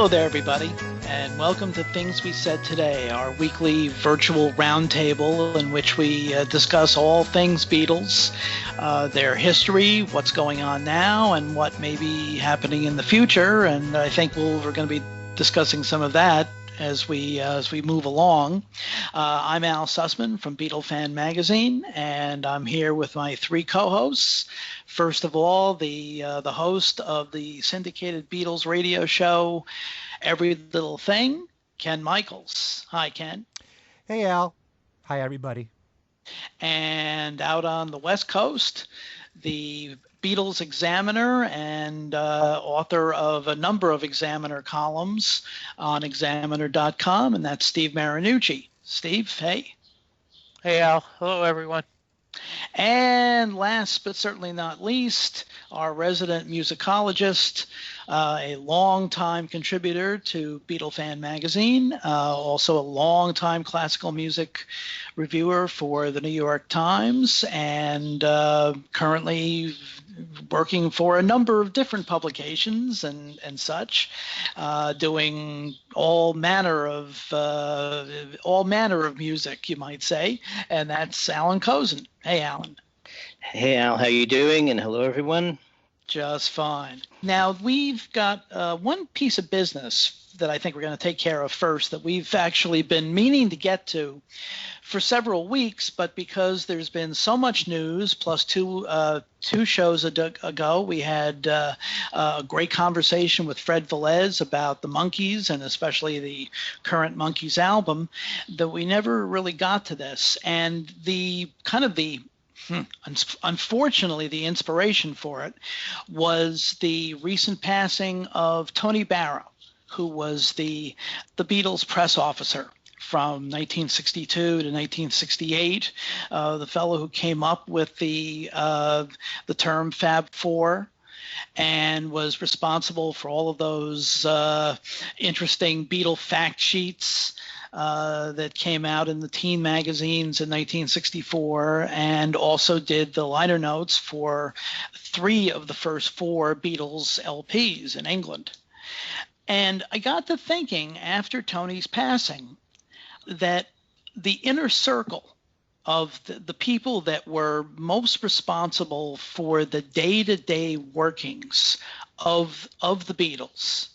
Hello there, everybody, and welcome to Things We Said Today, our weekly virtual roundtable in which we discuss all things Beatles, their history, what's going on now, and what may be happening in the future. And I think we're going to be discussing some of that as we move along. I'm Al Sussman from Beatle Fan Magazine, and I'm here with my three co-hosts. First of all, the host of the syndicated Beatles radio show, Every Little Thing, Ken Michaels. Hi, Ken. Hey, Al. Hi, everybody. And out on the West Coast, the Beatles Examiner and author of a number of Examiner columns on Examiner.com, and that's Steve Marinucci. Steve, hey. Hey, Al. Hello, everyone. And last but certainly not least, our resident musicologist, a longtime contributor to Beatle Fan Magazine, also a longtime classical music reviewer for the New York Times, and currently working for a number of different publications and such, doing all manner of music, you might say, and that's Alan Kozin. Hey, Alan. Hey, Al, how you doing? And hello, everyone. Just fine. Now, we've got one piece of business that I think we're going to take care of first that we've actually been meaning to get to for several weeks, but because there's been so much news, plus two shows ago, we had a great conversation with Fred Velez about the Monkees and especially the current Monkees album, that we never really got to this. And unfortunately, the inspiration for it was the recent passing of Tony Barrow, who was the Beatles press officer from 1962 to 1968, the fellow who came up with the term Fab Four, and was responsible for all of those interesting Beatle fact sheets that came out in the teen magazines in 1964, and also did the liner notes for 3 of the first 4 Beatles LPs in England. And I got to thinking after Tony's passing that the inner circle of the people that were most responsible for the day-to-day workings of the Beatles,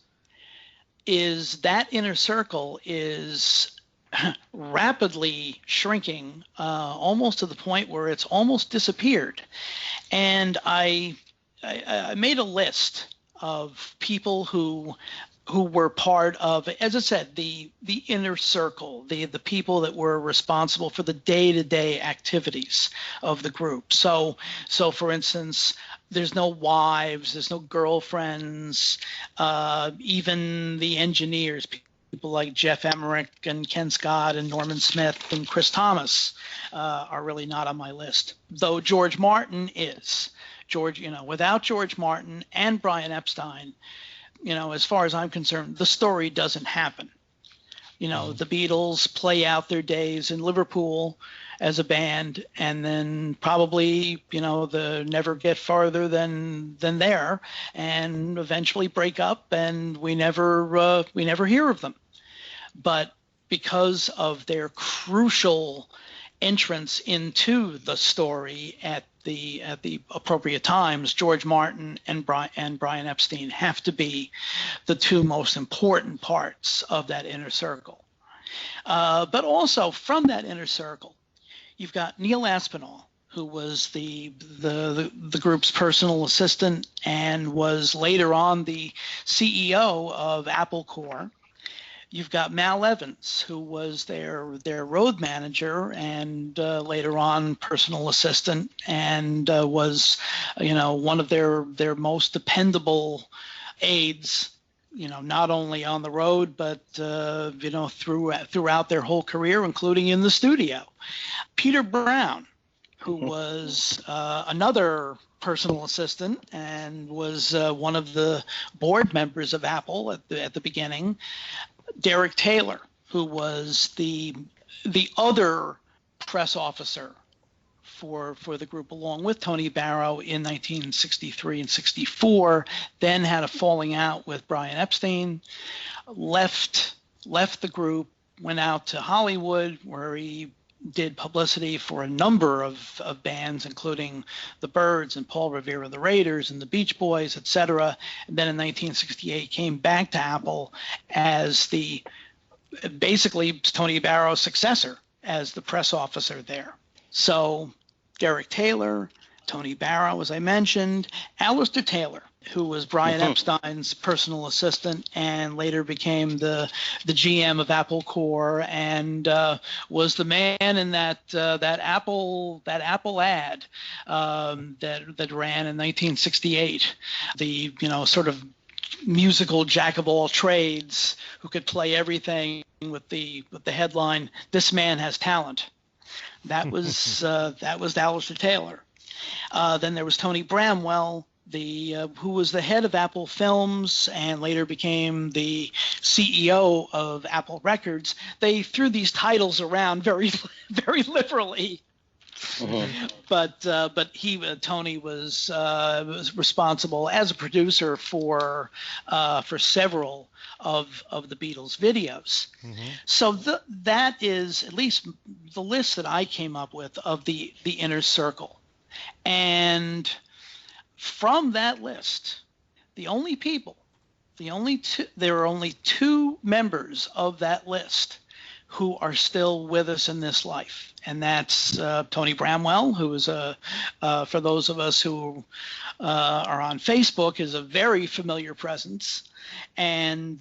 is that inner circle is rapidly shrinking, almost to the point where it's almost disappeared. And I made a list of people who were part of, as I said, the inner circle, the people that were responsible for the day-to-day activities of the group. So for instance, there's no wives, there's no girlfriends, even the engineers, people like Jeff Emmerich and Ken Scott and Norman Smith and Chris Thomas are really not on my list, though George Martin is. Without George Martin and Brian Epstein, as far as I'm concerned, the story doesn't happen. The Beatles play out their days in Liverpool as a band, and then probably, they never get farther than there, and eventually break up, and we never hear of them. But because of their crucial entrance into the story at the appropriate times, George Martin and Brian Epstein have to be the 2 most important parts of that inner circle. But also from that inner circle, you've got Neil Aspinall, who was the group's personal assistant and was later on the CEO of Apple Corps. You've got Mal Evans, who was their road manager and later on personal assistant, and was one of their most dependable aides, not only on the road but throughout their whole career, including in the studio. Peter Brown, who was another personal assistant and was one of the board members of Apple at the beginning. Derek Taylor, who was the other press officer for the group along with Tony Barrow in 1963 and 64. Then had a falling out with Brian Epstein, left the group, went out to Hollywood where he did publicity for a number of bands, including the Byrds and Paul Revere of the Raiders and the Beach Boys, etc. And then in 1968 came back to Apple as basically Tony Barrow's successor as the press officer there. So Derek Taylor, Tony Barrow, as I mentioned, Alistair Taylor, who was Brian Epstein's personal assistant and later became the GM of Apple Corps and was the man in that Apple ad that ran in 1968. The sort of musical jack of all trades who could play everything with the headline, "This man has talent." That was Alistair Taylor. Then there was Tony Bramwell, who was the head of Apple Films and later became the CEO of Apple Records. They threw these titles around very, very liberally. Mm-hmm. But Tony was responsible as a producer for several of the Beatles videos. Mm-hmm. So that is at least the list that I came up with of the inner circle. And from that list, there are only two members of that list who are still with us in this life. And that's Tony Bramwell, who is for those of us who are on Facebook, is a very familiar presence, and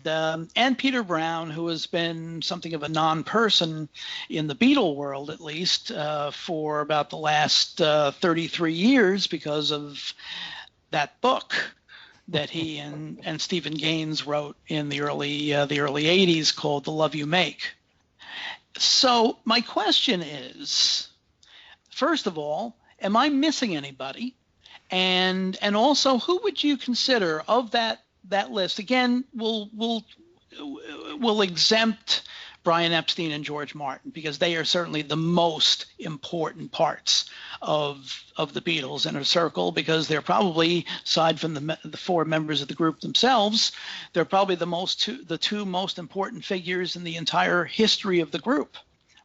Peter Brown, who has been something of a non-person in the Beatle world, at least for about the last 33 years because of that book that he and Stephen Gaines wrote in the early 80s called The Love You Make. So my question is, first of all, am I missing anybody? And also, who would you consider of that list? Again, we'll exempt Brian Epstein and George Martin because they are certainly the most important parts of the Beatles inner circle, because they're probably, aside from the four members of the group themselves, they're probably the two most important figures in the entire history of the group.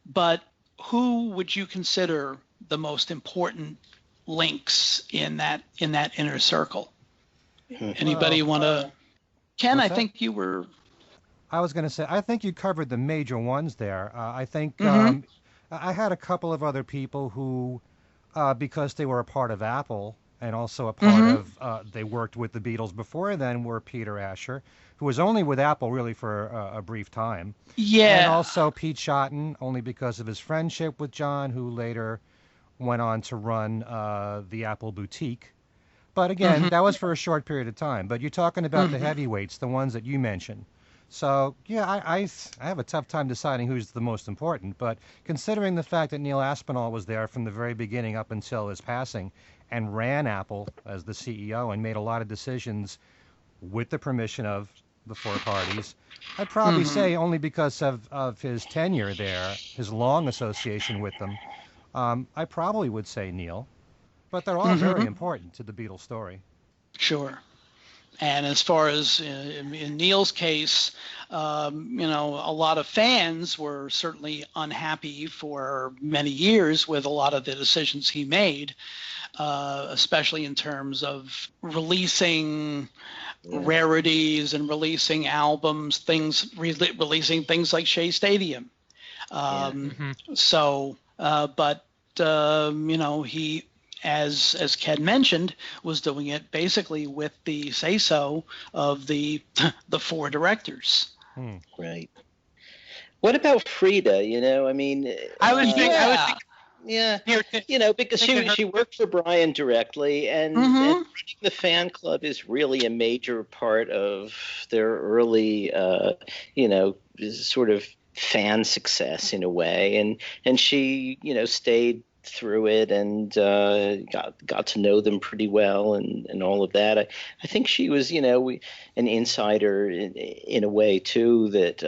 But who would you consider the most important links in that inner circle? Anybody want to? Ken, I think you were. I was going to say, I think you covered the major ones there. I think I had a couple of other people who, because they were a part of Apple and also a part of, they worked with the Beatles before then, were Peter Asher, who was only with Apple really for a brief time. Yeah. And also Pete Shotton, only because of his friendship with John, who later went on to run the Apple Boutique. But again, that was for a short period of time. But you're talking about the heavyweights, the ones that you mentioned. So, yeah, I have a tough time deciding who's the most important. But considering the fact that Neil Aspinall was there from the very beginning up until his passing and ran Apple as the CEO and made a lot of decisions with the permission of the four parties, I'd probably say only because of his tenure there, his long association with them, I probably would say Neil. But they're all very important to the Beatles story. Sure. And as far as in Neil's case, a lot of fans were certainly unhappy for many years with a lot of the decisions he made, especially in terms of releasing rarities and releasing albums, releasing things like Shea Stadium. So, but he, as Ken mentioned, was doing it basically with the say-so of the four directors. Right. What about Frida? I mean, I was thinking, because she worked for Brian directly, and running the fan club is really a major part of their early, sort of fan success in a way, and she, stayed through it and got to know them pretty well and all of that. I think she was, an insider in a way too that,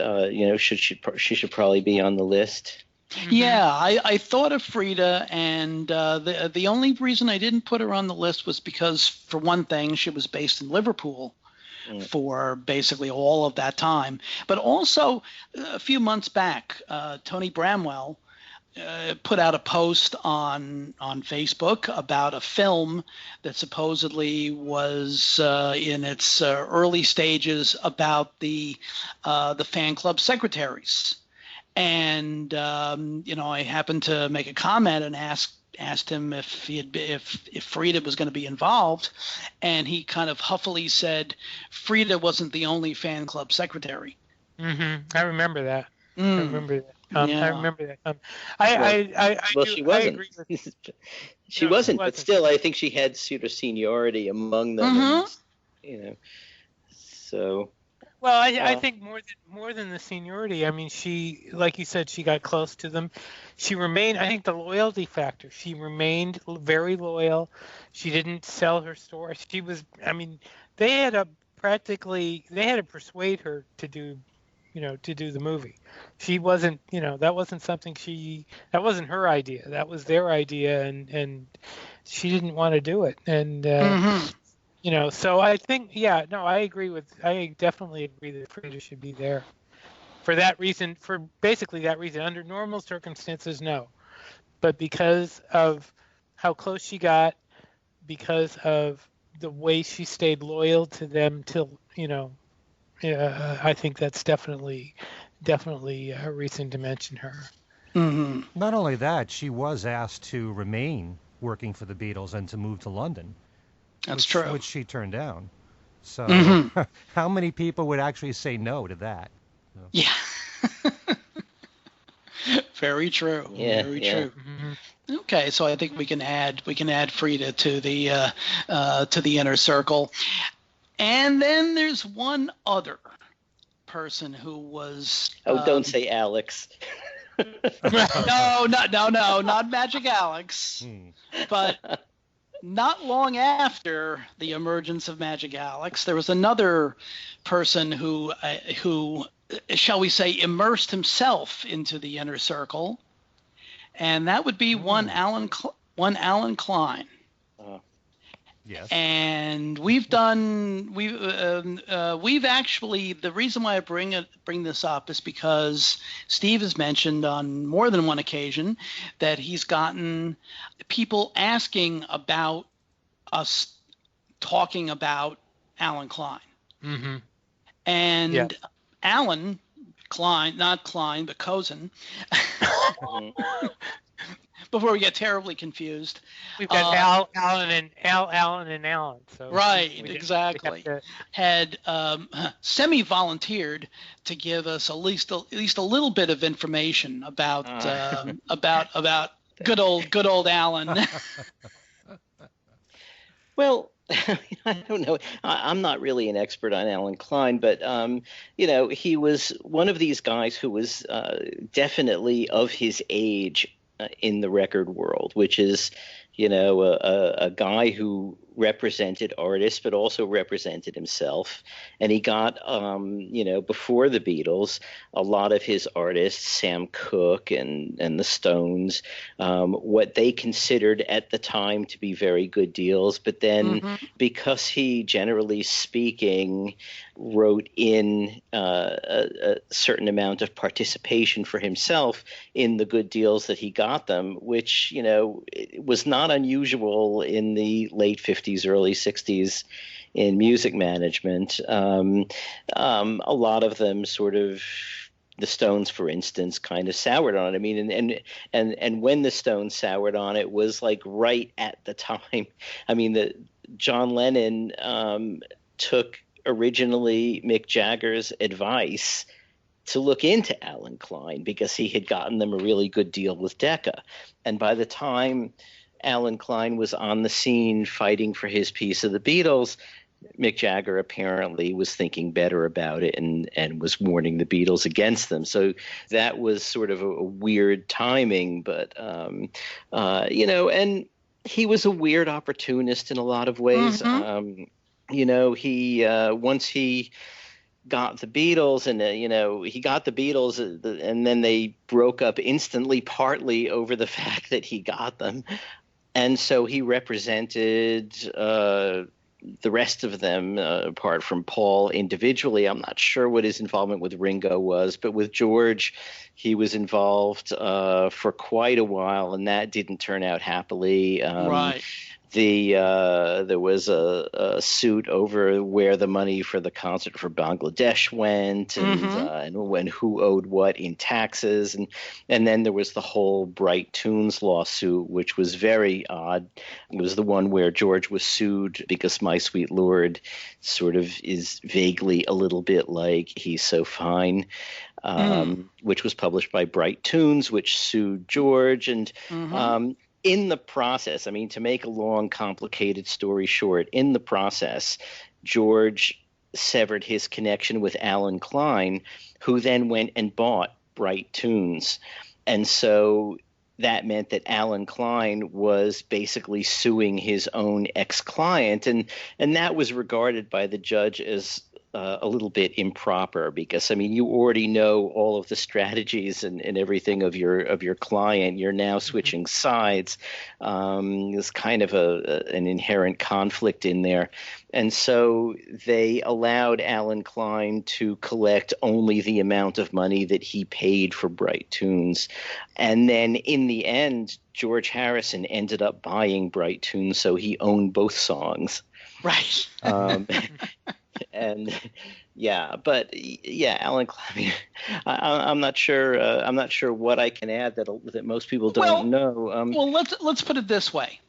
she should probably be on the list. Yeah, I thought of Frida, and the only reason I didn't put her on the list was because, for one thing, she was based in Liverpool for basically all of that time. But also, a few months back, Tony Bramwell put out a post on Facebook about a film that supposedly was in its early stages about the fan club secretaries. And I happened to make a comment and asked him if Frida was going to be involved, and he kind of huffily said Frida wasn't the only fan club secretary. I remember that. I remember that. Yeah. I remember that. She wasn't. She wasn't, but still, I think she had sort of seniority among them. And, so. Well, I think more than the seniority. I mean, she, like you said, she got close to them. She remained. I think the loyalty factor. She remained very loyal. She didn't sell her store. She was. I mean, they had to persuade her to do the movie. She wasn't. That wasn't something that wasn't her idea. That was their idea, and she didn't want to do it. And so I think, I definitely agree that Frida should be there for that reason, for basically that reason. Under normal circumstances, no. But because of how close she got, because of the way she stayed loyal to them till, I think that's definitely a reason to mention her. Not only that, she was asked to remain working for the Beatles and to move to London. That's true. Which she turned down. So how many people would actually say no to that? Yeah. Very true. Yeah, Very true. Okay, so I think we can add Frida to the inner circle. And then there's one other person who was don't say Alex. No, not Magic Alex. But not long after the emergence of Magic Alex, there was another person who, shall we say, immersed himself into the inner circle, and that would be one Alan Klein. Yes. And we've actually, the reason why I bring this up is because Steve has mentioned on more than one occasion that he's gotten people asking about us talking about Alan Klein. And Alan Klein, not Klein, but Cozen. Before we get terribly confused, we've got Alan and Alan. So right, exactly. Had semi-volunteered to give us at least a little bit of information about good old Alan. Well, I don't know. I'm not really an expert on Alan Klein, but he was one of these guys who was definitely of his age in the record world, which is, a guy who represented artists, but also represented himself. And he got, before the Beatles, a lot of his artists, Sam Cooke and the Stones, what they considered at the time to be very good deals. But then because he, generally speaking, wrote in a certain amount of participation for himself in the good deals that he got them, which, was not unusual in the late 50s, early 60s in music management. A lot of them sort of, the Stones, for instance, kind of soured on it. I mean, and when the Stones soured on it was like right at the time. I mean, John Lennon took originally Mick Jagger's advice to look into Alan Klein because he had gotten them a really good deal with Decca. And by the time Alan Klein was on the scene fighting for his piece of the Beatles, Mick Jagger apparently was thinking better about it and was warning the Beatles against them. So that was sort of a weird timing, but, and he was a weird opportunist in a lot of ways. He once he got the Beatles, and he got the Beatles, and then they broke up instantly, partly over the fact that he got them, and so he represented the rest of them, apart from Paul individually. I'm not sure what his involvement with Ringo was, but with George, he was involved for quite a while, and that didn't turn out happily. Right. There was a suit over where the money for the concert for Bangladesh went, and who owed what in taxes, and then there was the whole Bright Tunes lawsuit, which was very odd. It was the one where George was sued because My Sweet Lord sort of is vaguely a little bit like He's So Fine, which was published by Bright Tunes, which sued George, and in the process, I mean, to make a long, complicated story short, in the process, George severed his connection with Alan Klein, who then went and bought Bright Tunes. And so that meant that Alan Klein was basically suing his own ex-client, and that was regarded by the judge as a little bit improper, because I mean, you already know all of the strategies and everything of your client. You're now switching sides. There's kind of an inherent conflict in there, and so they allowed Alan Klein to collect only the amount of money that he paid for Bright Tunes, and then in the end, George Harrison ended up buying Bright Tunes, so he owned both songs. Right. And Alan Klein. I'm not sure. I'm not sure what I can add that most people don't know. Well, let's put it this way: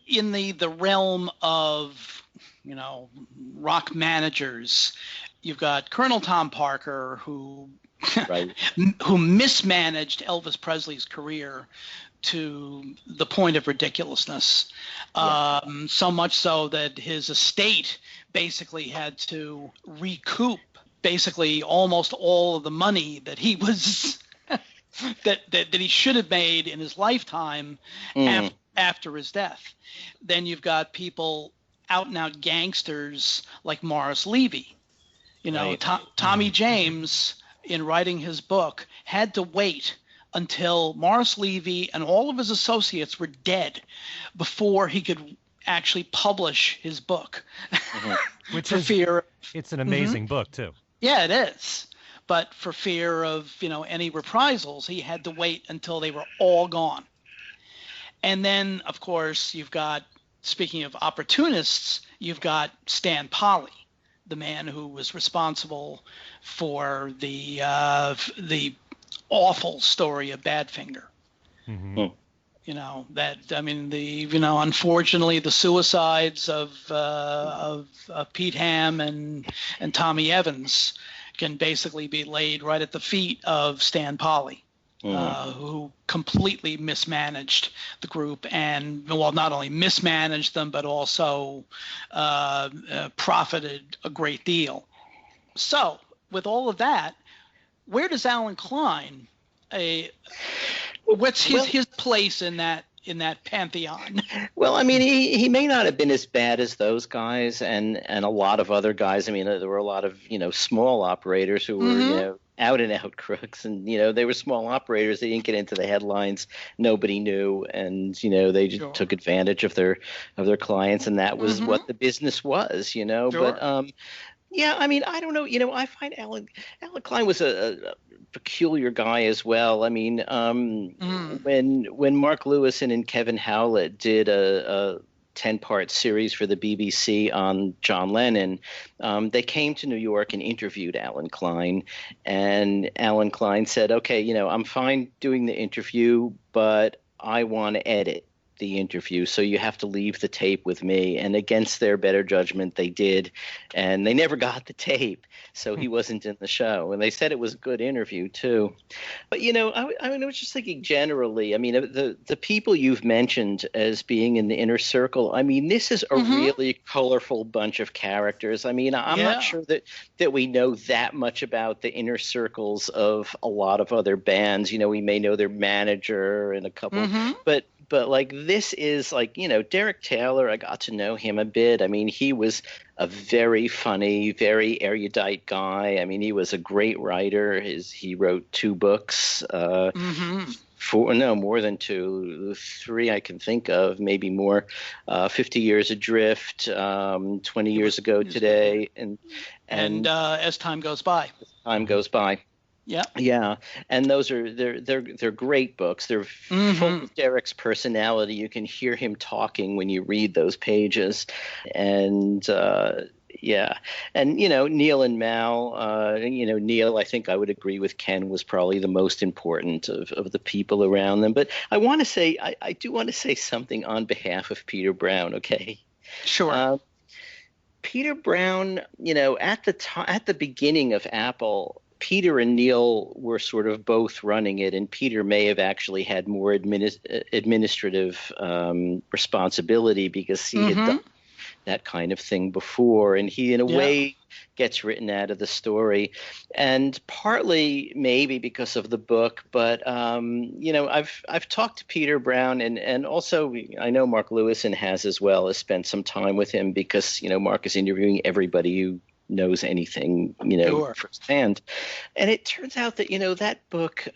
in the realm of rock managers, you've got Colonel Tom Parker, who who mismanaged Elvis Presley's career to the point of ridiculousness, so much so that his estate basically had to recoup basically almost all of the money that he was that he should have made in his lifetime after his death. Then you've got people out and out gangsters like Morris Levy. Tommy James, in writing his book, had to wait until Morris Levy and all of his associates were dead before he could actually publish his book. Which for fear. It's an amazing book too. Yeah, it is. But for fear of any reprisals, he had to wait until they were all gone. And then, of course, you've got, speaking of opportunists, you've got Stan Polly, the man who was responsible for the awful story of Badfinger. Unfortunately, the suicides of Pete Ham and Tommy Evans can basically be laid right at the feet of Stan Polly, who completely mismanaged the group, and not only mismanaged them, but also profited a great deal. So, with all of that, where does Alan Klein, what's his place in that pantheon? Well, I mean, he may not have been as bad as those guys and a lot of other guys. I mean, there were a lot of small operators who were out and out crooks, and they were small operators. They didn't get into the headlines. Nobody knew, and they just took advantage of their clients, and that was what the business was. Sure. But yeah, I mean, I don't know. I find Alan Klein was a peculiar guy as well. I mean, when Mark Lewison and Kevin Howlett did a 10-part series for the BBC on John Lennon, they came to New York and interviewed Alan Klein, and Alan Klein said, "Okay, I'm fine doing the interview, but I want to edit the interview, so you have to leave the tape with me." And against their better judgment, they did, and they never got the tape, so he wasn't in the show. And they said it was a good interview too. But I was just thinking generally. I mean, the people you've mentioned as being in the inner circle, I mean, this is a really colorful bunch of characters. I mean, I'm not sure that we know that much about the inner circles of a lot of other bands. We may know their manager and a couple, but but like this is like, Derek Taylor, I got to know him a bit. I mean, he was a very funny, very erudite guy. I mean, he was a great writer. He wrote 2 books, more than 2, 3 I can think of, maybe more. 50 Years Adrift, 20 years ago today, and As Time Goes By. Time Goes by. Yeah, and those are they're great books. They're full of Derek's personality. You can hear him talking when you read those pages, and and Neil and Mal. Neil, I think I would agree with Ken, was probably the most important of the people around them. But I want to say I do want to say something on behalf of Peter Brown. Okay, sure. Peter Brown, at the beginning of Apple, Peter and Neil were sort of both running it, and Peter may have actually had more administrative responsibility because he had done that kind of thing before, and he, in a way, gets written out of the story, and partly maybe because of the book. But I've talked to Peter Brown, and also I know Mark Lewison has as well, has spent some time with him because Mark is interviewing everybody who knows anything, sure, firsthand. And it turns out that, that book,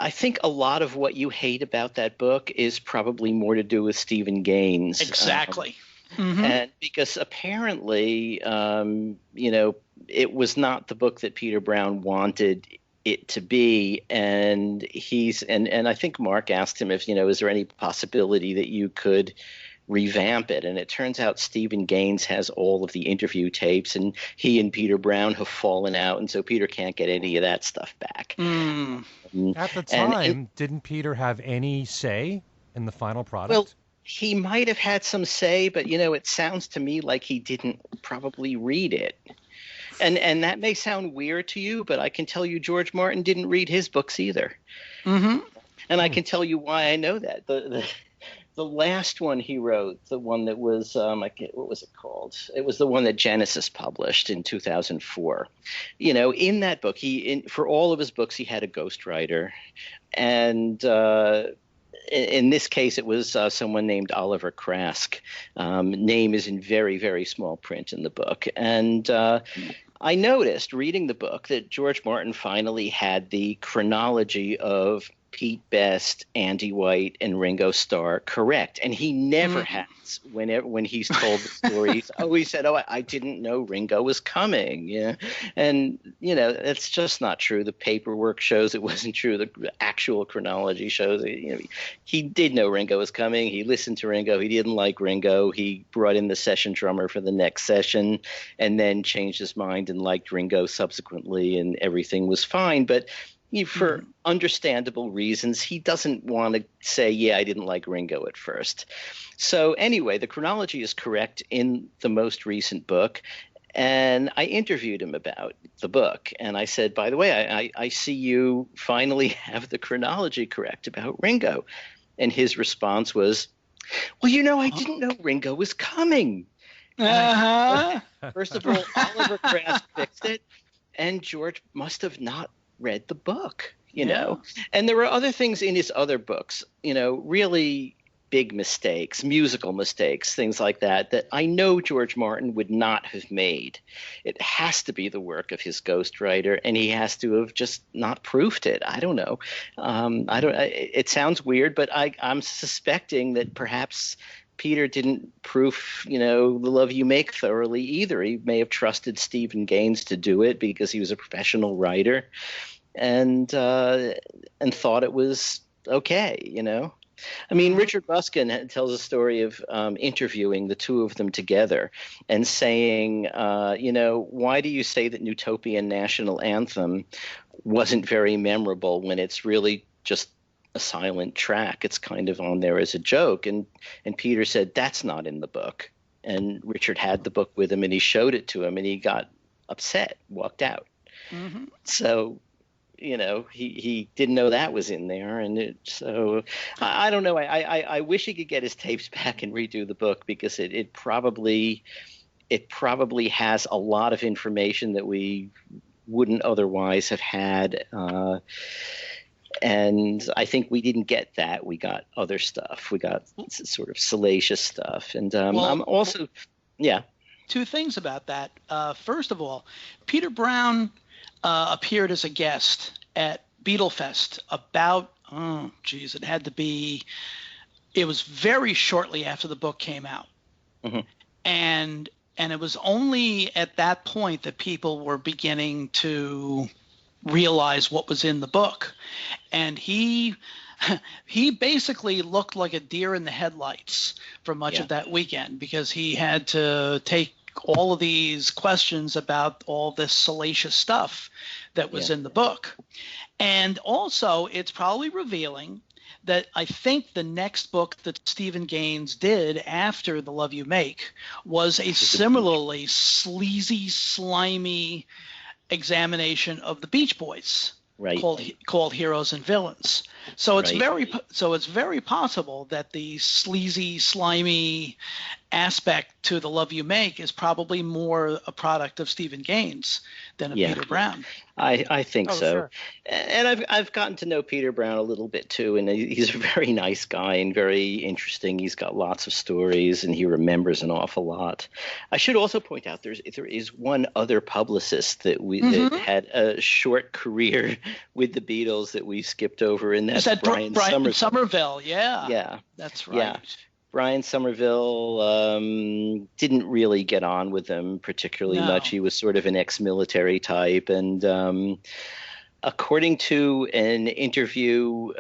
I think a lot of what you hate about that book is probably more to do with Stephen Gaines. Exactly. And because apparently, it was not the book that Peter Brown wanted it to be. And I think Mark asked him if, is there any possibility that you could revamp it? And it turns out Stephen Gaines has all of the interview tapes, and he and Peter Brown have fallen out, and so Peter can't get any of that stuff back. At the time, didn't Peter have any say in the final product? Well, he might have had some say, but it sounds to me like he didn't probably read it. And that may sound weird to you, but I can tell you George Martin didn't read his books either. And I can tell you why I know that. The last one he wrote, the one that was, what was it called? It was the one that Genesis published in 2004. In that book, for all of his books, he had a ghostwriter. And in this case, it was someone named Oliver Krask. Name is in very, very small print in the book. And I noticed, reading the book, that George Martin finally had the chronology of Pete Best, Andy White, and Ringo Starr correct, and he never has. When he's told the stories, he said, I didn't know Ringo was coming." And that's just not true. The paperwork shows it wasn't true. The actual chronology shows he did know Ringo was coming. He listened to Ringo. He didn't like Ringo. He brought in the session drummer for the next session, and then changed his mind and liked Ringo subsequently, and everything was fine. But for understandable reasons, he doesn't want to say, I didn't like Ringo at first. So anyway, the chronology is correct in the most recent book. And I interviewed him about the book. And I said, by the way, I see you finally have the chronology correct about Ringo. And his response was, well, I didn't know Ringo was coming. First of all, Oliver Krask fixed it, and George must have not read the book, and there were other things in his other books, really big mistakes, musical mistakes, things like that I know George Martin would not have made. It has to be the work of his ghostwriter, and he has to have just not proofed it. I don't know. It sounds weird, but I'm suspecting that perhaps Peter didn't proof, The Love You Make thoroughly either. He may have trusted Stephen Gaines to do it because he was a professional writer, and thought it was okay, I mean, Richard Buskin tells a story of interviewing the two of them together and saying, why do you say that Utopian National Anthem wasn't very memorable when it's really just a silent track? It's kind of on there as a joke. And Peter said, that's not in the book. And Richard had the book with him, and he showed it to him, and he got upset, walked out. So, he didn't know that was in there. And so I don't know. I wish he could get his tapes back and redo the book, because it probably has a lot of information that we wouldn't otherwise have had. And I think we didn't get that. We got other stuff. We got sort of salacious stuff. And I'm also, yeah. Two things about that. First of all, Peter Brown appeared as a guest at Beatlefest about, it was very shortly after the book came out. Mm-hmm. And it was only at that point that people were beginning to realize what was in the book. And he basically looked like a deer in the headlights for much of that weekend, because he had to take all of these questions about all this salacious stuff that was in the book. And also, it's probably revealing that I think the next book that Stephen Gaines did after The Love You Make was a similarly sleazy, slimy examination of the Beach Boys, called Heroes and Villains. So it's very possible that the sleazy, slimy aspect to The Love You Make is probably more a product of Stephen Gaines than of Peter Brown. I think so. Sure. And I've gotten to know Peter Brown a little bit too, and he's a very nice guy and very interesting. He's got lots of stories, and he remembers an awful lot. I should also point out there is one other publicist that that had a short career with the Beatles that we skipped over, and that's Brian Somerville. Yeah, that's right. Yeah. Brian Somerville didn't really get on with them particularly much. He was sort of an ex-military type. And according to an interview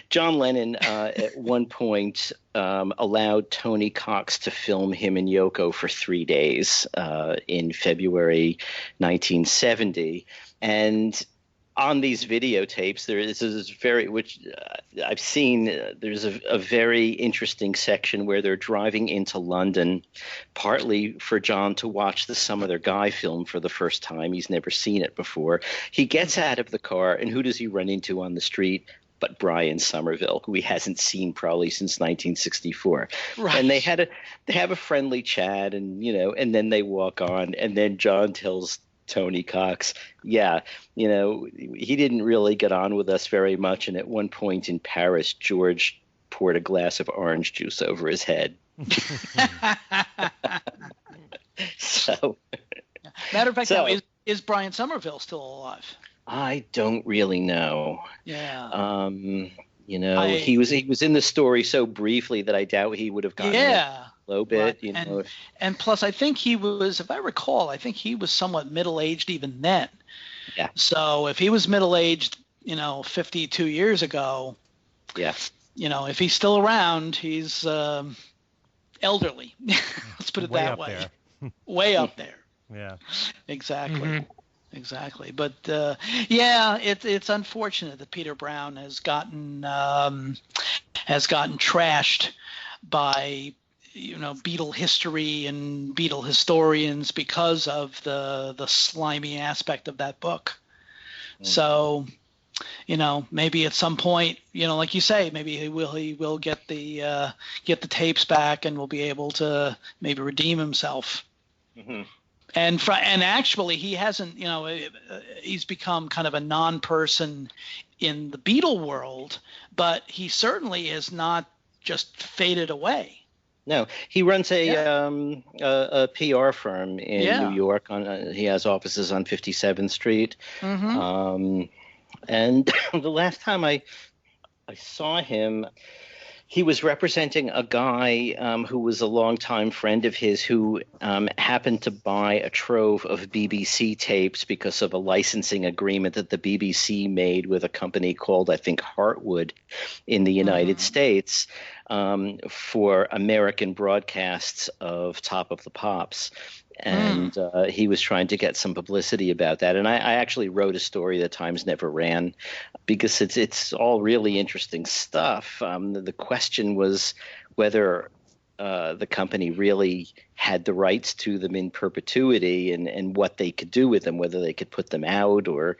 John Lennon at one point allowed Tony Cox to film him and Yoko for 3 days in February 1970. And on these videotapes, there is I've seen. There's a very interesting section where they're driving into London, partly for John to watch the Some Other Guy film for the first time. He's never seen it before. He gets out of the car, and who does he run into on the street? But Brian Somerville, who he hasn't seen probably since 1964. Right. And they have a friendly chat, and and then they walk on, and then John tells Tony Cox, he didn't really get on with us very much. And at one point in Paris, George poured a glass of orange juice over his head. So, matter of fact, now, is Brian Somerville still alive? I don't really know. Yeah. He was in the story so briefly that I doubt he would have gotten a low bit. Right. And plus, I think he was, if I recall, somewhat middle-aged even then. Yeah. So if he was middle-aged, 52 years ago, if he's still around, he's elderly. Let's put it that way. Way up there. Yeah. Exactly. Mm-hmm. Exactly. But it's unfortunate that Peter Brown has gotten trashed by Beatle history and Beatle historians because of the slimy aspect of that book. Mm. So, maybe at some point, like you say, maybe he will get the tapes back and will be able to maybe redeem himself. Mm-hmm. And actually, he hasn't. He's become kind of a non-person in the Beatle world, but he certainly has not just faded away. No, he runs a PR firm in New York. He has offices on 57th Street. Mm-hmm. And the last time I saw him, he was representing a guy who was a longtime friend of his who happened to buy a trove of BBC tapes because of a licensing agreement that the BBC made with a company called, I think, Heartwood in the United States for American broadcasts of Top of the Pops. And he was trying to get some publicity about that. And I actually wrote a story that Times never ran because it's all really interesting stuff. The question was whether the company really had the rights to them in perpetuity and what they could do with them, whether they could put them out or,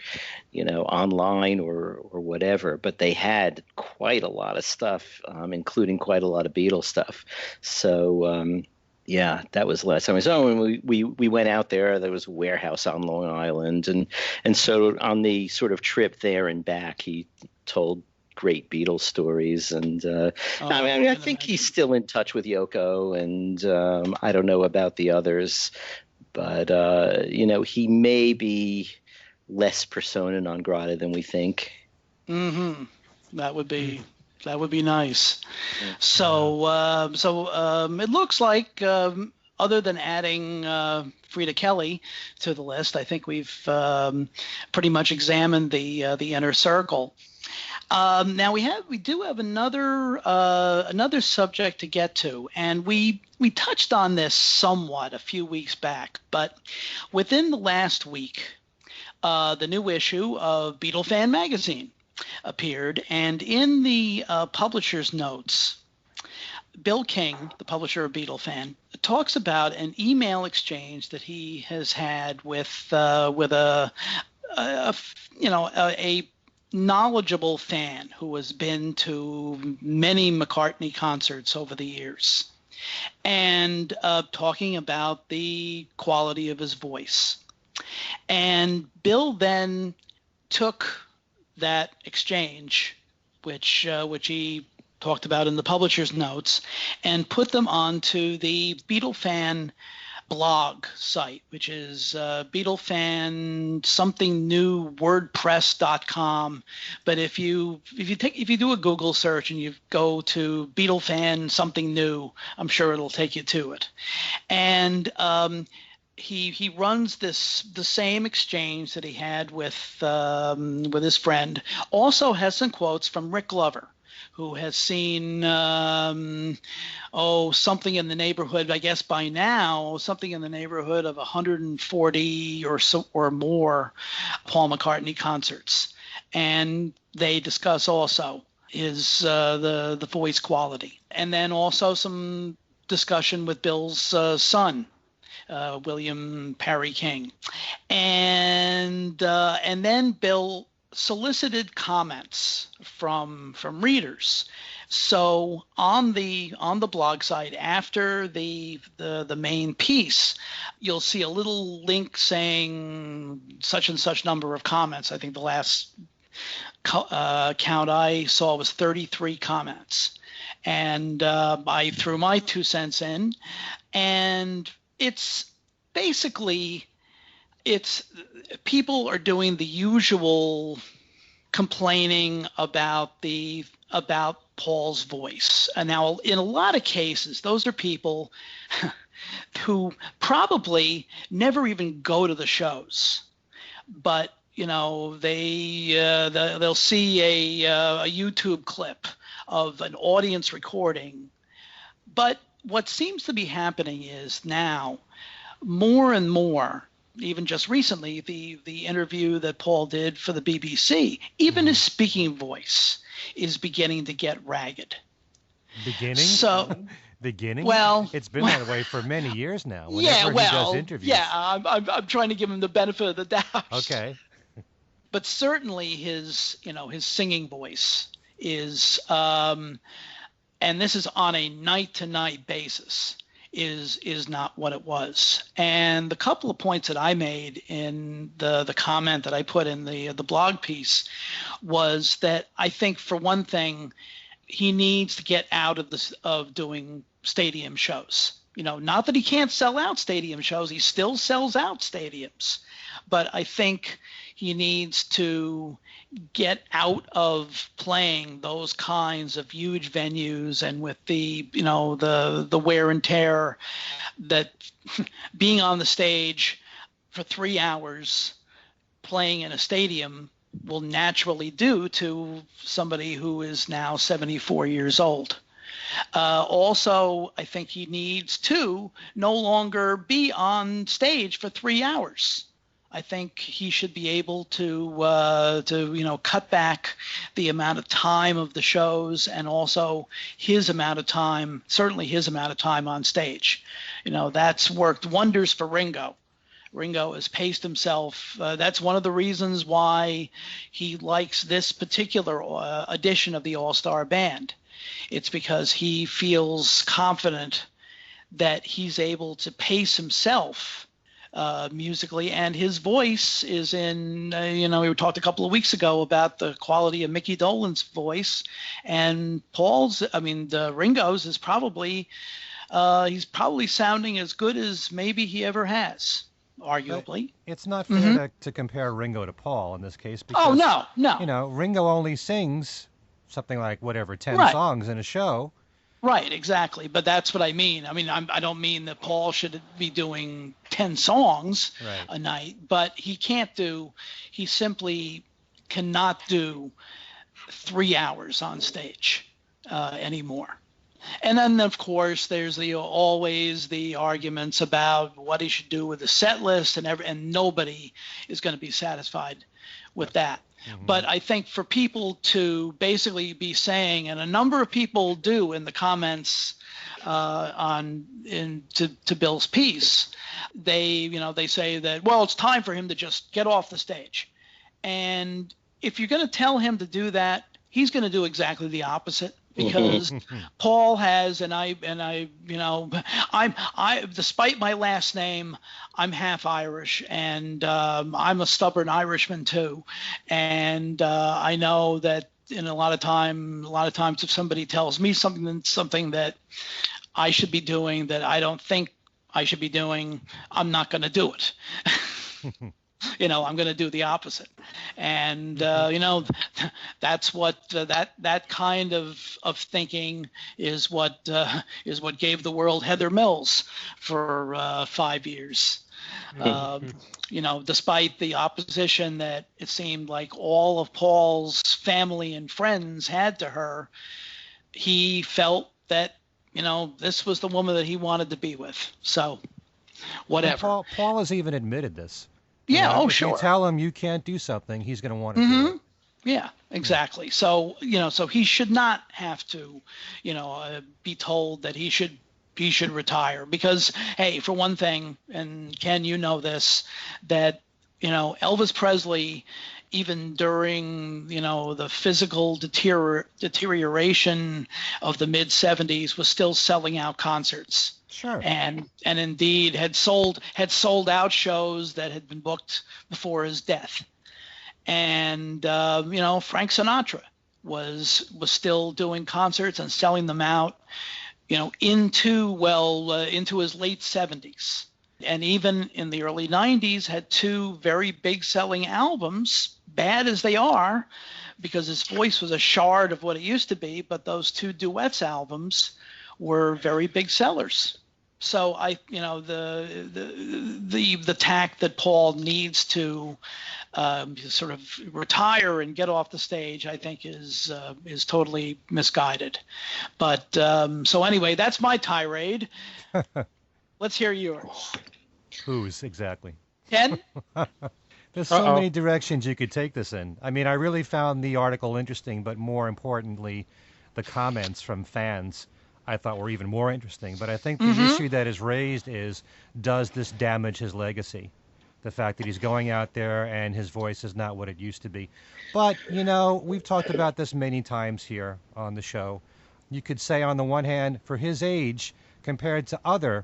online or whatever. But they had quite a lot of stuff, including quite a lot of Beatles stuff. So Yeah, that was the last time I saw him. When we went out there. There was a warehouse on Long Island, and so on the sort of trip there and back, he told great Beatles stories. And I think he's still in touch with Yoko, and I don't know about the others, but he may be less persona non grata than we think. Mm-hmm. That would be nice. So it looks like other than adding Frida Kelly to the list, I think we've pretty much examined the inner circle. Now we do have another subject to get to, and we touched on this somewhat a few weeks back, but within the last week, the new issue of Beatle Fan Magazine appeared, and in the publisher's notes, Bill King, the publisher of Beatle Fan, talks about an email exchange that he has had with a knowledgeable fan who has been to many McCartney concerts over the years, and talking about the quality of his voice. And Bill then took that exchange, which he talked about in the publisher's notes, and put them onto the Beatle Fan blog site, which is Beatlefan something new WordPress.com. But if you do a Google search and you go to Beatlefan something new, I'm sure it'll take you to it. And he runs the same exchange that he had with his friend. Also has some quotes from Rick Glover, who has seen something in the neighborhood, I guess by now, something in the neighborhood of 140 or so or more Paul McCartney concerts, and they discuss also his the voice quality, and then also some discussion with Bill's son, William Parry King, and then Bill solicited comments from readers. So on the blog site, after the main piece, you'll see a little link saying such and such number of comments. I think the last count I saw was 33 comments, and I threw my 2 cents in, and it's basically people are doing the usual complaining about Paul's voice. And now in a lot of cases, those are people who probably never even go to the shows, but they'll see a YouTube clip of an audience recording. But what seems to be happening is now more and more, even just recently, the interview that Paul did for the BBC, even his speaking voice is beginning to get ragged. Beginning? Well, it's been that way for many years now. Whenever he does interviews. Yeah, I'm trying to give him the benefit of the doubt. Okay. But certainly his singing voice is, and this is on a night-to-night basis, is not what it was. And the couple of points that I made in the comment that I put in the blog piece was that I think, for one thing, he needs to get out of doing stadium shows. Not that he can't sell out stadium shows, he still sells out stadiums, but I think he needs to get out of playing those kinds of huge venues, and with the wear and tear that being on the stage for 3 hours playing in a stadium will naturally do to somebody who is now 74 years old. Also, I think he needs to no longer be on stage for 3 hours. I think he should be able to cut back the amount of time of the shows, and also his amount of time, certainly his amount of time on stage. That's worked wonders for Ringo. Ringo has paced himself. That's one of the reasons why he likes this particular edition of the All-Star Band. It's because he feels confident that he's able to pace himself musically, and his voice is in, we talked a couple of weeks ago about the quality of Mickey Dolenz's voice, and Ringo's is probably, he's probably sounding as good as maybe he ever has, arguably. But it's not fair to compare Ringo to Paul in this case, because, no. Ringo only sings something like 10 songs in a show. Right, exactly. But that's what I mean. I don't mean that Paul should be doing 10 songs a night, but he simply cannot do 3 hours on stage anymore. And then, of course, there's always the arguments about what he should do with the set list, and nobody is going to be satisfied with that. But I think for people to basically be saying, and a number of people do in the comments to Bill's piece, they say that, well, it's time for him to just get off the stage. And if you're going to tell him to do that, he's going to do exactly the opposite. Because Paul has, despite my last name, I'm half Irish, and I'm a stubborn Irishman too. And I know that in a lot of times, if somebody tells me something that I should be doing that I don't think I should be doing, I'm not going to do it. I'm going to do the opposite. And, that's what that kind of thinking is what gave the world Heather Mills for 5 years. Despite the opposition that it seemed like all of Paul's family and friends had to her, he felt that, this was the woman that he wanted to be with. So whatever. Paul has even admitted this. Yeah, if sure. you tell him you can't do something, he's going to want to do it. Yeah, exactly. So, so he should not have to, be told that he should retire because, hey, for one thing, and Ken, you know this, that, Elvis Presley, even during, the physical deterioration of the mid 70s, was still selling out concerts. Sure. And indeed had sold out shows that had been booked before his death. And Frank Sinatra was still doing concerts and selling them out, into his late 70s. And even in the early 90s had 2 very big selling albums, bad as they are, because his voice was a shard of what it used to be, but those 2 duets albums were very big sellers. So the tack that Paul needs to sort of retire and get off the stage, I think is totally misguided. But so anyway, that's my tirade. Let's hear yours. Whose exactly? Ken? There's so many directions you could take this in. I really found the article interesting, but more importantly, the comments from fans I thought were even more interesting. But I think the issue that is raised is, does this damage his legacy? The fact that he's going out there and his voice is not what it used to be. But, we've talked about this many times here on the show. You could say, on the one hand, for his age, compared to other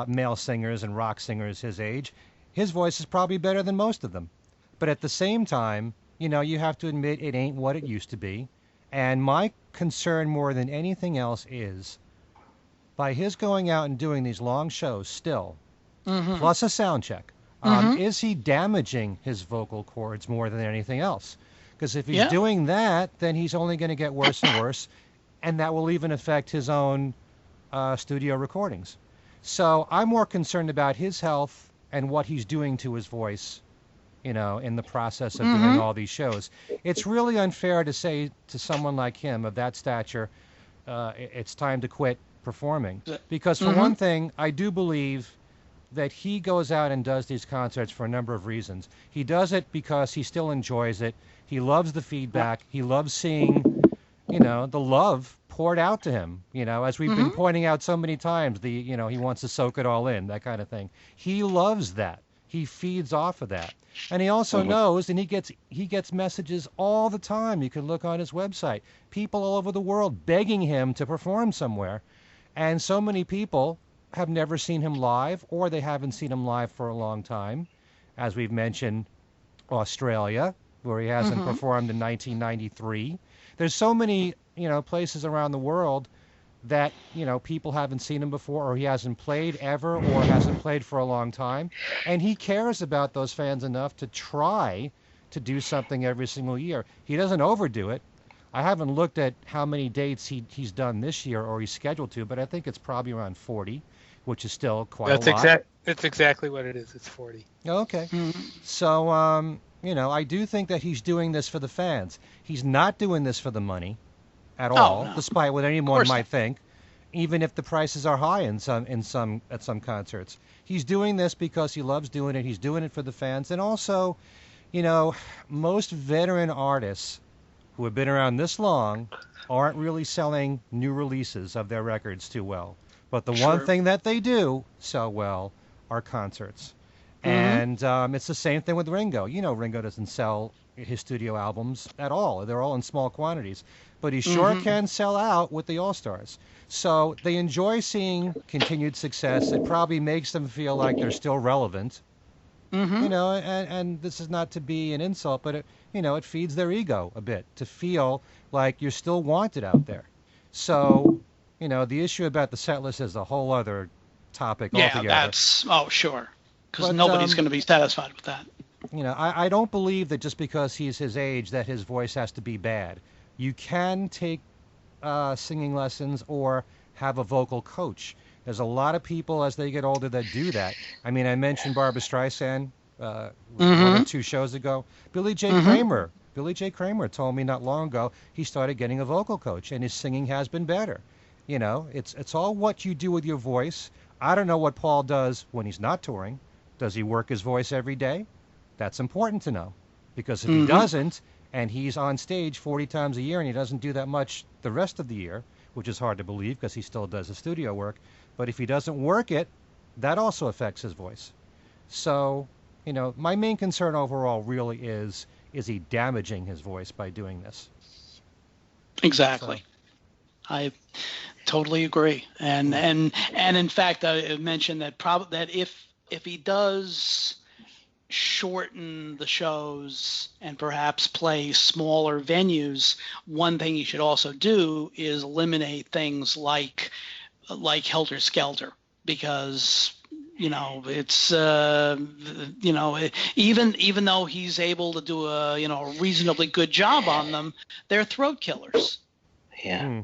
male singers and rock singers his age, his voice is probably better than most of them. But at the same time, you have to admit it ain't what it used to be. And my concern more than anything else is, by his going out and doing these long shows still, plus a sound check, is he damaging his vocal cords more than anything else? Because if he's doing that, then he's only going to get worse and worse, and that will even affect his own studio recordings. So I'm more concerned about his health and what he's doing to his voice, in the process of doing all these shows. It's really unfair to say to someone like him of that stature, it's time to quit performing. Because for one thing, I do believe that he goes out and does these concerts for a number of reasons. He does it because he still enjoys it. He loves the feedback. He loves seeing, the love poured out to him, as we've been pointing out so many times, he wants to soak it all in, that kind of thing. He loves that. He feeds off of that. And he also knows, and he gets messages all the time. You can look on his website. People all over the world begging him to perform somewhere. And so many people have never seen him live, or they haven't seen him live for a long time. As we've mentioned, Australia, where he hasn't performed in 1993. There's so many, places around the world that, people haven't seen him before, or he hasn't played ever, or hasn't played for a long time. And he cares about those fans enough to try to do something every single year. He doesn't overdo it. I haven't looked at how many dates he's done this year or he's scheduled to, but I think it's probably around 40, which is still quite a lot. That's exactly what it is. It's 40. Okay. So, I do think that he's doing this for the fans. He's not doing this for the money at all, no. despite what anyone might think, even if the prices are high at some concerts. He's doing this because he loves doing it. He's doing it for the fans. And also, most veteran artists who have been around this long aren't really selling new releases of their records too well. But the one thing that they do sell well are concerts. And it's the same thing with Ringo. Ringo doesn't sell his studio albums at all. They're all in small quantities. But he sure can sell out with the All-Stars. So they enjoy seeing continued success. It probably makes them feel like they're still relevant. And this is not to be an insult, but it feeds their ego a bit to feel like you're still wanted out there. So, the issue about the set list is a whole other topic altogether. Yeah, sure. Because nobody's going to be satisfied with that. I don't believe that just because he's his age that his voice has to be bad. You can take singing lessons or have a vocal coach. There's a lot of people as they get older that do that. I mean, I mentioned Barbra Streisand 1 or 2 shows ago. Billy J. Kramer. Billy J. Kramer told me not long ago he started getting a vocal coach, and his singing has been better. It's all what you do with your voice. I don't know what Paul does when he's not touring. Does he work his voice every day? That's important to know. Because if he doesn't, and he's on stage 40 times a year and he doesn't do that much the rest of the year, which is hard to believe because he still does the studio work, but if he doesn't work it, that also affects his voice. So, my main concern overall really is he damaging his voice by doing this? Exactly. So. I totally agree. And in fact, I mentioned that that if he does shorten the shows and perhaps play smaller venues, one thing you should also do is eliminate things like Helter Skelter, because it's even though he's able to do a reasonably good job on them, they're throat killers. Yeah.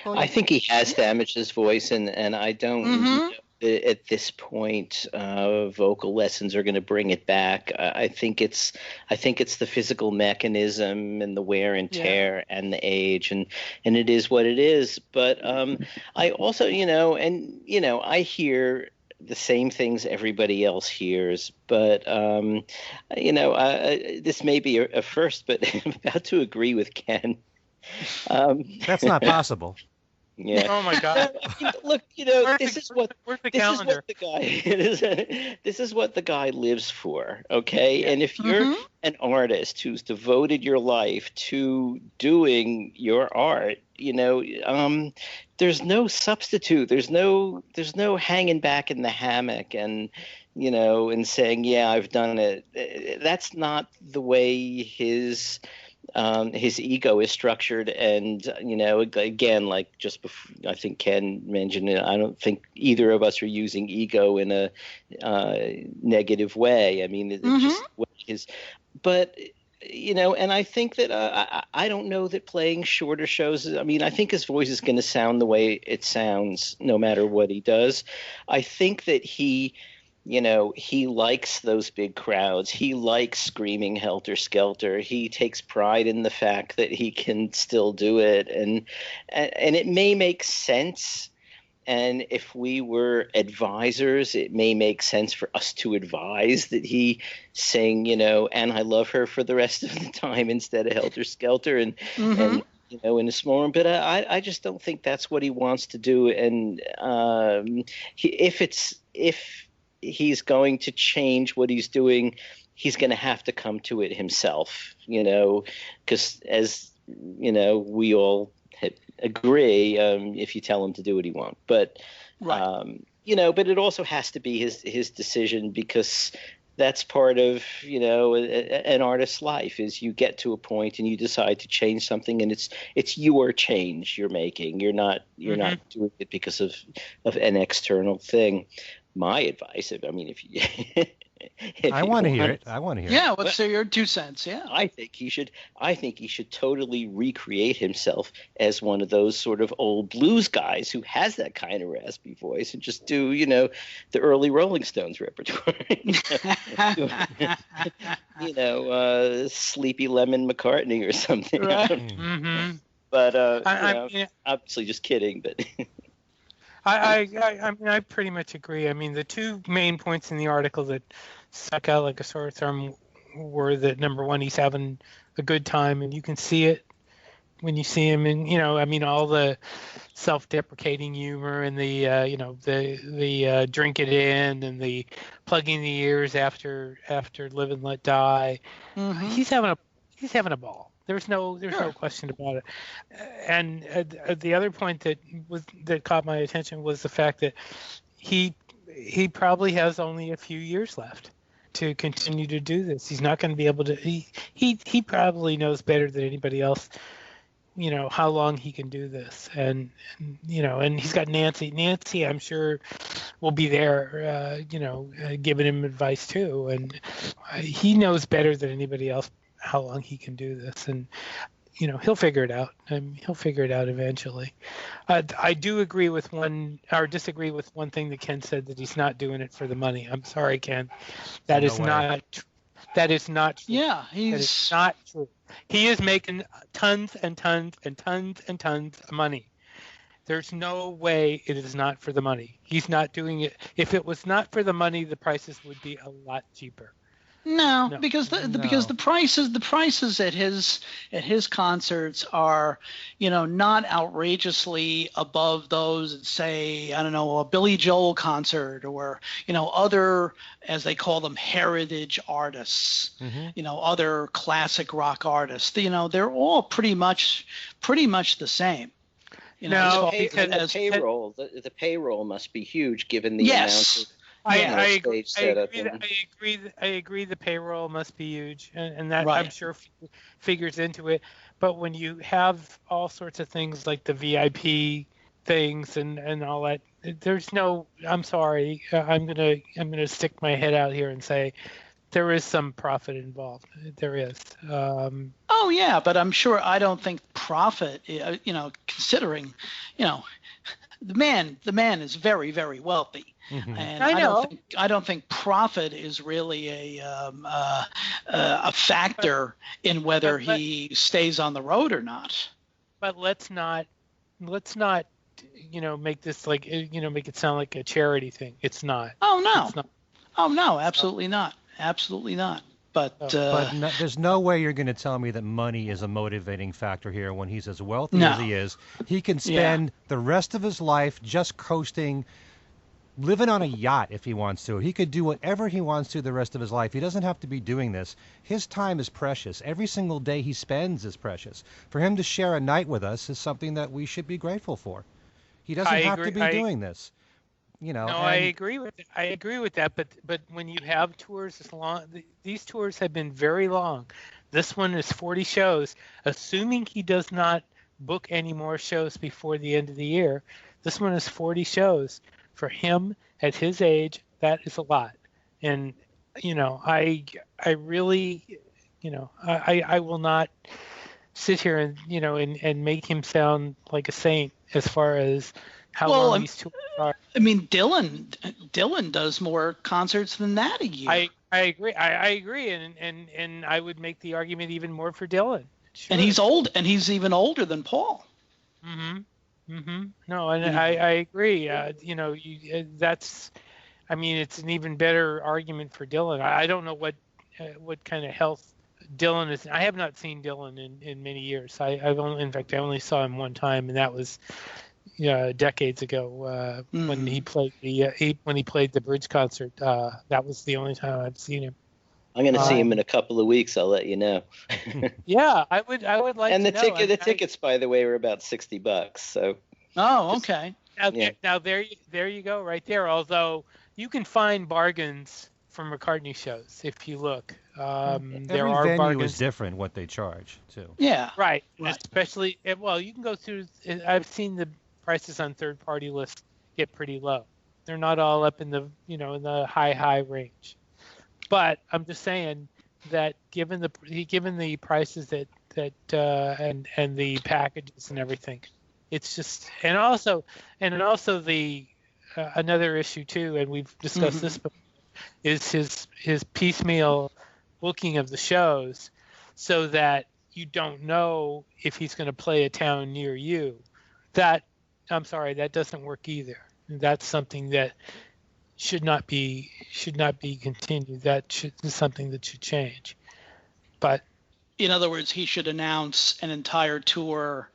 I think he has damaged his voice, and I don't at this point vocal lessons are going to bring it back. I think it's the physical mechanism and the wear and tear and the age, and it is what it is. But I also I hear the same things everybody else hears, but this may be a first, but I'm about to agree with Ken. That's not possible. Yeah. Oh my God! Look, this is what the guy lives for. Okay, and if you're an artist who's devoted your life to doing your art, there's no substitute. There's no hanging back in the hammock and saying, yeah, I've done it. That's not the way his ego is structured, and again, like just before, I think Ken mentioned it, I don't think either of us are using ego in a negative way. I mean, it's just what his, but and I think that I don't know that playing shorter shows, I mean, I think his voice is going to sound the way it sounds no matter what he does. I think that he likes those big crowds. He likes screaming Helter Skelter. He takes pride in the fact that he can still do it. And it may make sense. And if we were advisors, it may make sense for us to advise that he sing, And I Love Her for the rest of the time instead of Helter Skelter and in a small room. But I just don't think that's what he wants to do. And if he's going to change what he's doing, he's going to have to come to it himself, because as we all agree, if you tell him to do it, he won't. But Right. But it also has to be his decision, because that's part of an artist's life, is you get to a point and you decide to change something, and it's your change you're making. You're not doing it because of an external thing. My advice, if you I want to hear it. Yeah, what's your 2 cents? Yeah. I think he should totally recreate himself as one of those sort of old blues guys who has that kind of raspy voice, and just do, the early Rolling Stones repertoire. Sleepy Lemon McCartney or something. Right. Mm-hmm. But obviously just kidding, but I pretty much agree. I mean, the 2 main points in the article that stuck out like a sore thumb were that, number one, he's having a good time, and you can see it when you see him, and all the self-deprecating humor, and the drink it in, and the plugging the ears after Live and Let Die. Mm-hmm. He's having a ball. There's no question about it. And the other point that caught my attention was the fact that he probably has only a few years left to continue to do this. He's not going to be able to. He probably knows better than anybody else, how long he can do this. And he's got Nancy. Nancy, I'm sure, will be there, giving him advice too. And he knows better than anybody else how long he can do this, and he'll figure it out. He'll figure it out eventually. I do agree with disagree with one thing that Ken said, that he's not doing it for the money. I'm sorry, Ken. That is not true. Yeah, that is not true. He is making tons and tons and tons and tons of money. There's no way it is not for the money. He's not doing it. If it was not for the money, the prices would be a lot cheaper. No, because the prices at his concerts are, not outrageously above those at, say, I don't know, a Billy Joel concert, or other, as they call them, heritage artists. Mm-hmm. Other classic rock artists. They're all pretty much the same. The payroll must be huge, given the amount of I agree. The payroll must be huge, and that, right, I'm sure figures into it. But when you have all sorts of things like the VIP things and all that, there's no. I'm sorry. I'm gonna stick my head out here and say there is some profit involved. There is. Oh yeah, but I'm sure. I don't think profit. Considering, the man is very, very wealthy. Mm-hmm. And I don't think profit is really a factor in whether he stays on the road or not. But let's not make this make it sound like a charity thing. It's not. Oh no. It's not. Oh no, absolutely not. Absolutely not. But there's no way you're going to tell me that money is a motivating factor here when he's as wealthy as he is. He can spend the rest of his life just coasting, living on a yacht if he wants to. He could do whatever he wants to the rest of his life. He doesn't have to be doing this. His time is precious. Every single day he spends is precious. For him to share a night with us is something that we should be grateful for. He doesn't have to be doing this. No, I agree with that. But when you have tours as long, these tours have been very long. This one is 40 shows. Assuming he does not book any more shows before the end of the year, this one is 40 shows. For him at his age, that is a lot. And I really, I will not sit here and make him sound like a saint as far as how long these tours are. I mean, Dylan does more concerts than that a year. I agree. I agree, and I would make the argument even more for Dylan. Sure. And he's old, and he's even older than Paul. Mm-hmm. Mm-hmm. No, and I agree. That's. I mean, it's an even better argument for Dylan. I don't know what kind of health Dylan is. I have not seen Dylan in many years. I only saw him one time, and that was decades ago when he played the Bridge concert. That was the only time I've seen him. I'm going to see him in a couple of weeks. I'll let you know. Yeah, I would like. And to the tickets, by the way, were about $60. So. Oh, okay. Now there you go, right there. Although you can find bargains from McCartney shows if you look. There Every are venue bargains. is different what they charge too. Yeah. Right. Right. Especially, well, you can go through. I've seen the prices on third-party lists get pretty low. They're not all up in the in the high range. But I'm just saying that given the prices that and the packages and everything, it's just and also the another issue too, and we've discussed this before, is his piecemeal booking of the shows, so that you don't know if he's going to play a town near you. That doesn't work either. That's something that should not be continued. Is something that should change. But in other words, he should announce an entire tour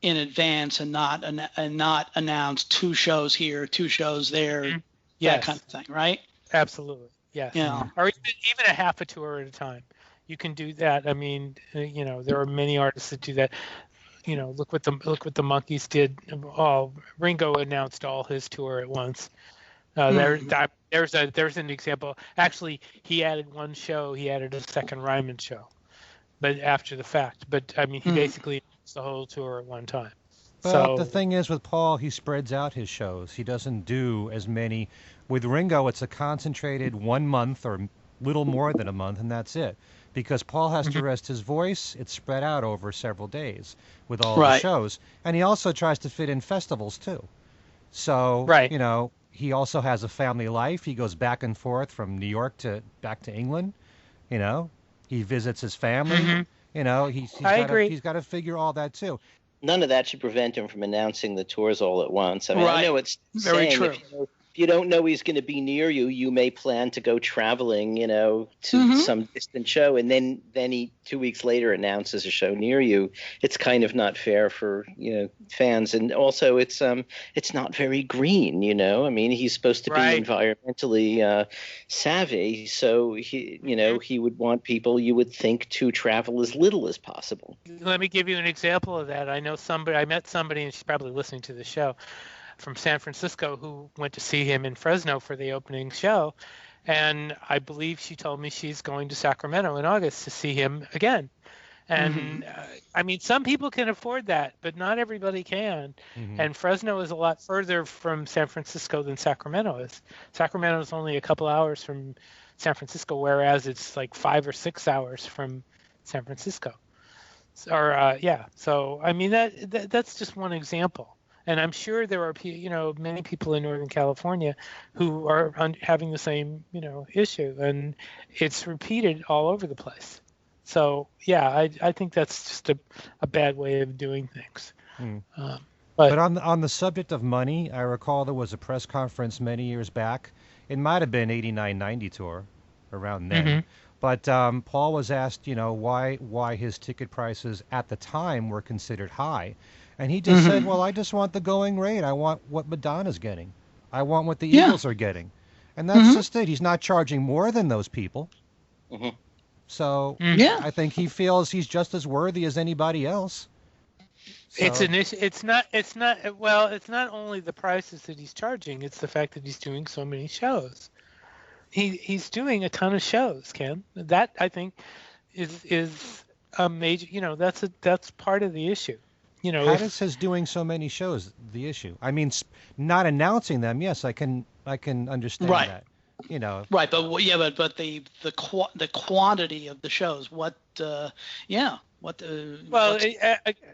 in advance and not announce 2 shows here, 2 shows there, that kind of thing, right? Absolutely, yes. Yeah. Or even a half a tour at a time. You can do that. I mean, there are many artists that do that. Look what the Monkees did. Ringo announced all his tour at once. There's an example. Actually, he added one show. He added a second Ryman show, but after the fact. But I mean, he basically announced the whole tour at one time. But the thing is with Paul, he spreads out his shows. He doesn't do as many. With Ringo, it's a concentrated 1 month or little more than a month, and that's it. Because Paul has to rest his voice, it's spread out over several days with all the shows. And he also tries to fit in festivals, too. So, he also has a family life. He goes back and forth from New York back to England. He visits his family. He's got to figure all that, too. None of that should prevent him from announcing the tours all at once. I mean, I know it's very saying true. If you don't know he's going to be near you, you may plan to go traveling, to some distant show, and then he 2 weeks later announces a show near you. It's kind of not fair for fans, and also it's not very green. I mean, he's supposed to be environmentally savvy, so he would want people, you would think, to travel as little as possible. Let me give you an example of that. I met somebody, and she's probably listening to the show, from San Francisco, who went to see him in Fresno for the opening show, and I believe she told me she's going to Sacramento in August to see him again. And I mean, some people can afford that, but not everybody can. And Fresno is a lot further from San Francisco than Sacramento is. Sacramento is only a couple hours from San Francisco, whereas it's like 5 or 6 hours from San Francisco. So I mean, that's just one example. And I'm sure there are, many people in Northern California who are having the same, issue, and it's repeated all over the place. So, I think that's just a bad way of doing things. But on the subject of money, I recall there was a press conference many years back. It might have been 89-90 tour, around then. But Paul was asked, why his ticket prices at the time were considered high. And he just said, well, I just want the going rate. I want what Madonna's getting. I want what the Eagles are getting. And that's just it. He's not charging more than those people. So I think he feels he's just as worthy as anybody else. So. It's an issue. It's not only the prices that he's charging. It's the fact that he's doing so many shows. He's doing a ton of shows, Ken. That, I think, is a major, that's part of the issue. How does his doing so many shows the issue? I mean, not announcing them, yes, I can understand that. Right, but the quantity of the shows.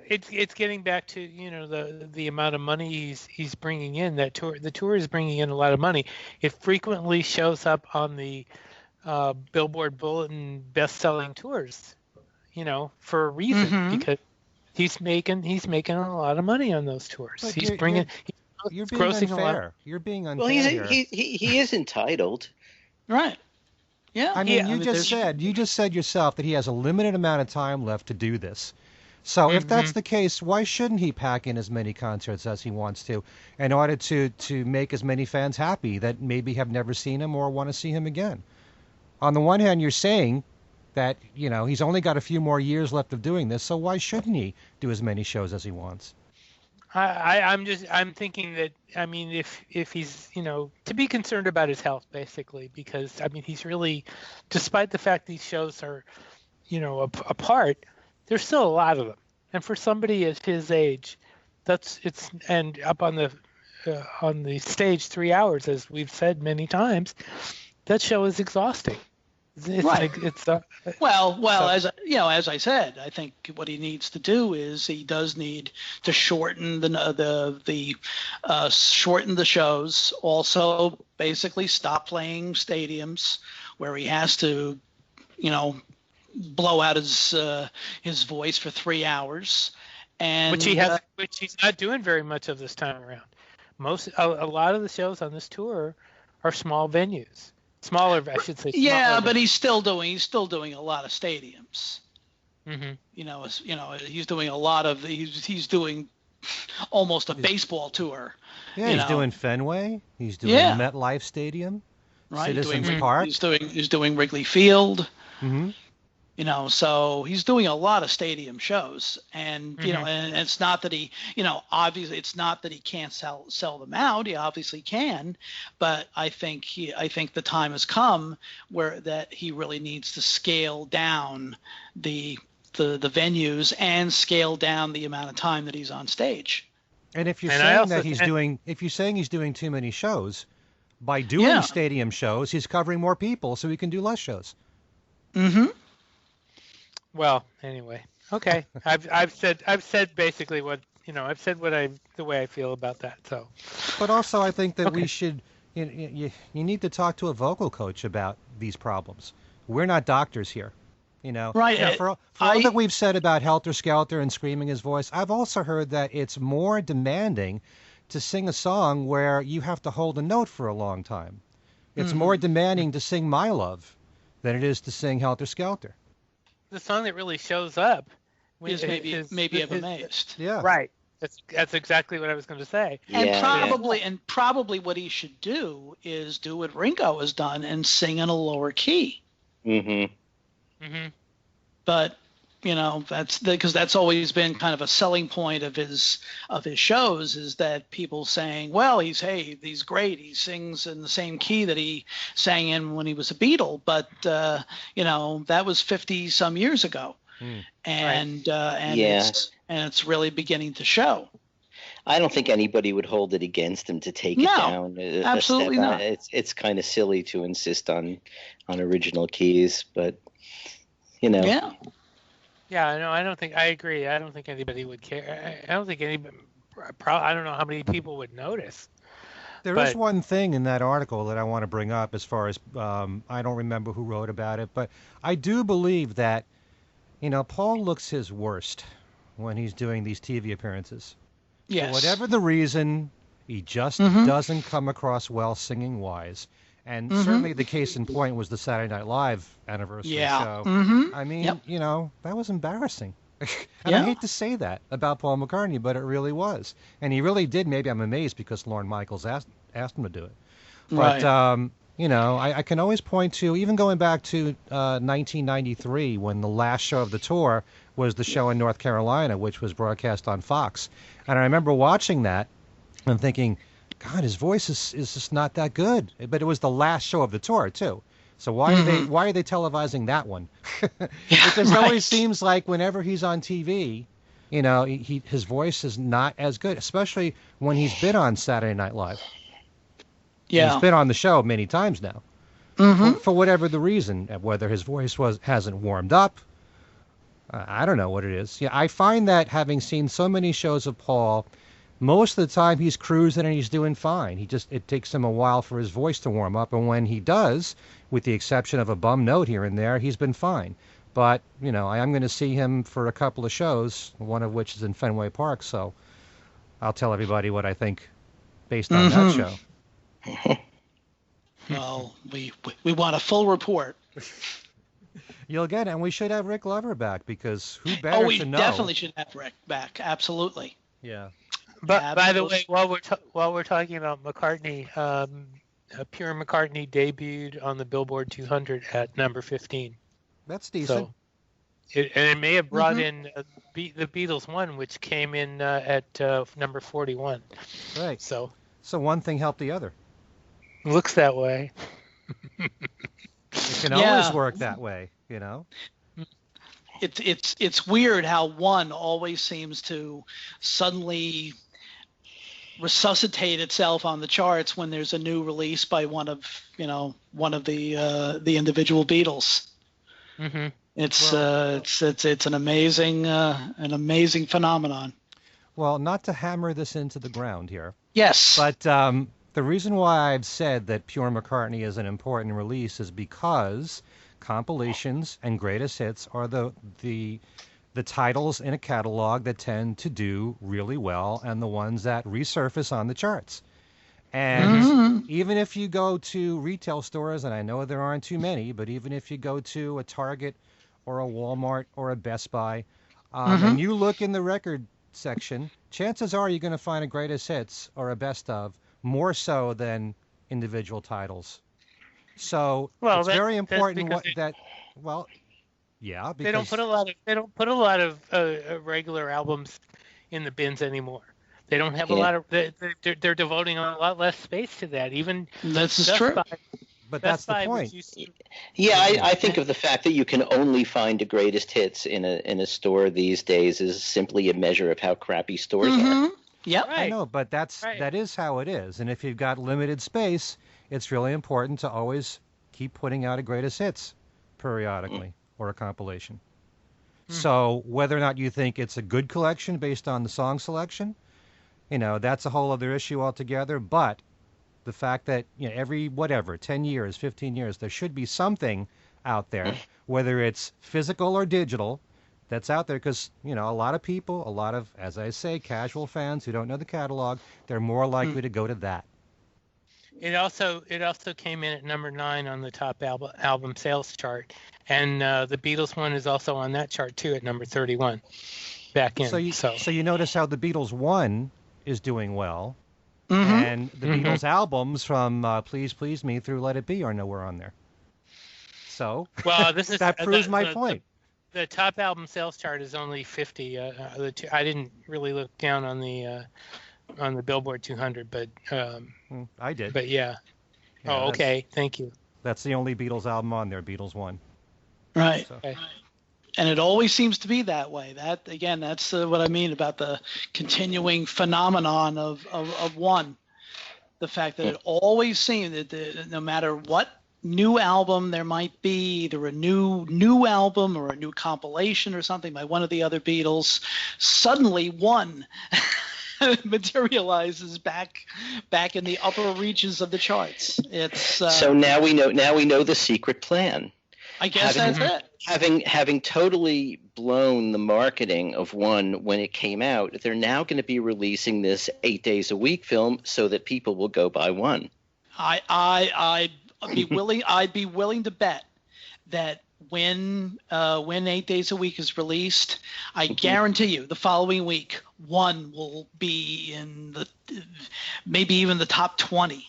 It's getting back to the amount of money he's bringing in. The tour is bringing in a lot of money. It frequently shows up on the Billboard Bulletin best-selling tours, for a reason, because he's making a lot of money on those tours. But You're being grossing unfair. You're being unfair. Well, here. he is entitled. Right. Yeah. I mean, you just said yourself that he has a limited amount of time left to do this. So if that's the case, why shouldn't he pack in as many concerts as he wants to in order to make as many fans happy that maybe have never seen him or want to see him again? On the one hand, you're saying that, he's only got a few more years left of doing this, so why shouldn't he do as many shows as he wants? I'm thinking that, I mean, if he's, to be concerned about his health, basically, because, I mean, he's really, despite the fact these shows are, apart, there's still a lot of them. And for somebody at his age, and up on the stage 3 hours, as we've said many times, that show is exhausting. Right. Well, so, as I said, I think what he needs to do is he does need to shorten shorten the shows. Also, basically stop playing stadiums where he has to, blow out his voice for 3 hours, and which he's not doing very much of this time around. A lot of the shows on this tour are small venues. Smaller, I should say. Yeah, but he's still doing a lot of stadiums. Mm-hmm. He's doing a lot of he's doing almost a baseball tour. Yeah, he's doing Fenway. He's doing MetLife Stadium. Right, Citizens Park. He's doing Wrigley Field. Mm-hmm. So he's doing a lot of stadium shows, and and it's not that he, obviously it's not that he can't sell them out. He obviously can, but I think the time has come where that he really needs to scale down the venues and scale down the amount of time that he's on stage. And if you're saying he's doing too many shows, by doing stadium shows, he's covering more people, so he can do less shows. Mm-hmm. Well, anyway, okay. I've said basically what I've said the way I feel about that. So, but also I think that we should you need to talk to a vocal coach about these problems. We're not doctors here, Right. For all that we've said about Helter Skelter and screaming his voice, I've also heard that it's more demanding to sing a song where you have to hold a note for a long time. It's more demanding to sing My Love than it is to sing Helter Skelter. The song that really shows up is maybe I'm amazed. Yeah. Right. That's exactly what I was going to say. And probably what he should do is do what Ringo has done and sing in a lower key. Mm-hmm. Mm-hmm. But that's because that's always been kind of a selling point of his shows, is that people saying, well, he's great, he sings in the same key that he sang in when he was a Beatle, but that was 50 some years ago. And it's really beginning to show. I don't think anybody would hold it against him to take it down. Absolutely not. It's kind of silly to insist on original keys, but Yeah. Yeah, no, I agree. I don't think anybody would care. I don't think anybody. I don't know how many people would notice. There is one thing in that article that I want to bring up as far as I don't remember who wrote about it, but I do believe that Paul looks his worst when he's doing these TV appearances. Yes. For whatever the reason, he just doesn't come across well singing wise. And certainly the case in point was the Saturday Night Live anniversary show. I mean, that was embarrassing. And I hate to say that about Paul McCartney, but it really was. And he really did. Maybe I'm amazed because Lorne Michaels asked him to do it. But, I can always point to, even going back to 1993, when the last show of the tour was the show in North Carolina, which was broadcast on Fox. And I remember watching that and thinking, God, his voice is just not that good. But it was the last show of the tour too. So why are they televising that one? It just always seems like whenever he's on TV, his voice is not as good, especially when he's been on Saturday Night Live. Yeah, he's been on the show many times now. For whatever the reason, whether his voice hasn't warmed up, I don't know what it is. Yeah, I find that having seen so many shows of Paul, most of the time he's cruising and he's doing fine. It takes him a while for his voice to warm up, and when he does, with the exception of a bum note here and there, he's been fine. But, I am going to see him for a couple of shows, one of which is in Fenway Park, so I'll tell everybody what I think based on that show. Well, we want a full report. You'll get it, and we should have Rick Glover back, because who better to know? We definitely should have Rick back, absolutely. Yeah. But by the way, while we're talking about McCartney, Pure McCartney debuted on the Billboard 200 at number 15. That's decent. And it may have brought in the Beatles one, which came in at number 41. Right. So one thing helped the other. Looks that way. It can always work that way, It's weird how one always seems to suddenly resuscitate itself on the charts when there's a new release by one of the individual Beatles. Mm-hmm. It's an amazing phenomenon. Well, not to hammer this into the ground here. Yes. But the reason why I've said that Pure McCartney is an important release is because compilations and greatest hits are the titles in a catalog that tend to do really well and the ones that resurface on the charts. And even if you go to retail stores, and I know there aren't too many, but even if you go to a Target or a Walmart or a Best Buy, and you look in the record section, chances are you're going to find a greatest hits or a best of more so than individual titles. So it's very important because they don't put a lot of regular albums in the bins anymore. They don't have a lot of. They're devoting a lot less space to that. Even that's true. But that's the point. I think of the fact that you can only find a greatest hits in a store these days is simply a measure of how crappy stores are. Yeah, I know, but that is how it is. And if you've got limited space, it's really important to always keep putting out a greatest hits periodically or a compilation. So whether or not you think it's a good collection based on the song selection, that's a whole other issue altogether. But the fact that every 10 years, 15 years, there should be something out there, whether it's physical or digital, that's out there because a lot of people, as I say, casual fans who don't know the catalog, they're more likely to go to that. It also came in at number 9 on the top album sales chart, and the Beatles one is also on that chart too at number 31. Back in. So you notice how the Beatles one is doing well, and the Beatles albums from Please Please Me through Let It Be are nowhere on there. So that proves my point. The top album sales chart is only 50. I didn't really look down on the Billboard 200, but I did. But yeah. Oh, okay. Thank you. That's the only Beatles album on there, Beatles one. Right. So. Okay. And it always seems to be that way. That's what I mean about the continuing phenomenon of one. The fact that it always seems that no matter what new album there might be, either a new album or a new compilation or something by one of the other Beatles, suddenly one materializes back in the upper reaches of the charts. It's so now we know the secret plan. I guess that's it. Having totally blown the marketing of one when it came out, they're now going to be releasing this 8 days a week film so that people will go buy one. I'd be willing to bet that when 8 days a week is released, I guarantee you the following week one will be in maybe even the top 20.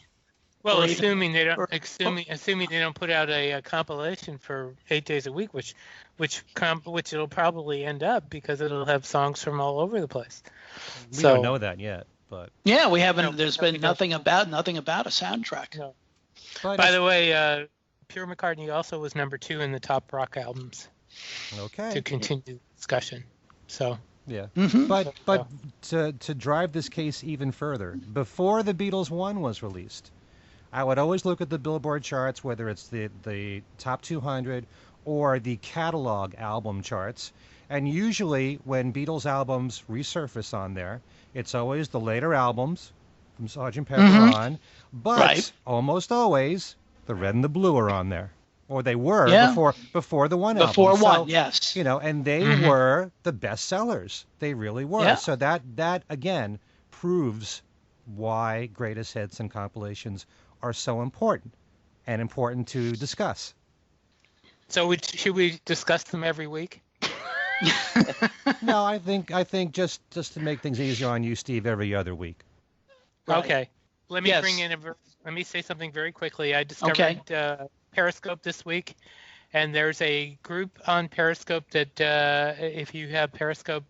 Well, assuming they don't put out a compilation for 8 days a week, which it'll probably end up because it'll have songs from all over the place. We don't know that yet, but yeah, we haven't. There's been nothing about a soundtrack. No. By the way, Pure McCartney also was number 2 in the top rock albums. Okay. To continue the discussion, so. Yeah, but to drive this case even further, before the Beatles one was released, I would always look at the Billboard charts, whether it's the top 200 or the catalog album charts. And usually when Beatles albums resurface on there, it's always the later albums from Sgt. Pepper on. But almost always the Red and the Blue are on there. Or they were before the one album. Before one, yes. And they were the best sellers. They really were. Yeah. So that again proves why greatest hits and compilations are so important and important to discuss. So should we discuss them every week? No, I think just to make things easier on you, Steve, every other week. Right. Okay. Let me say something very quickly. I discovered Periscope this week, And there's a group on Periscope that if you have Periscope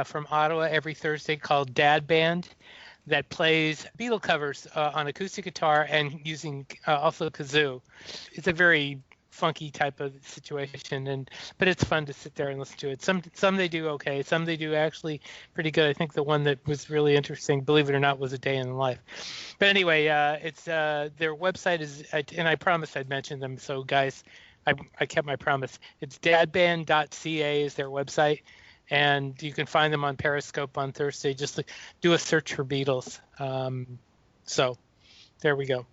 from Ottawa every Thursday called Dad Band that plays Beatle covers on acoustic guitar and using also kazoo. It's a very funky type of situation, but it's fun to sit there and listen to it. Some they do okay, some they do actually pretty good. I think the one that was really interesting, believe it or not, was A Day in the Life. But anyway, it's their website is, and I promised I'd mention them. So guys, I kept my promise. It's dadband.ca is their website, and you can find them on Periscope on Thursday. Just do a search for Beatles. So there we go.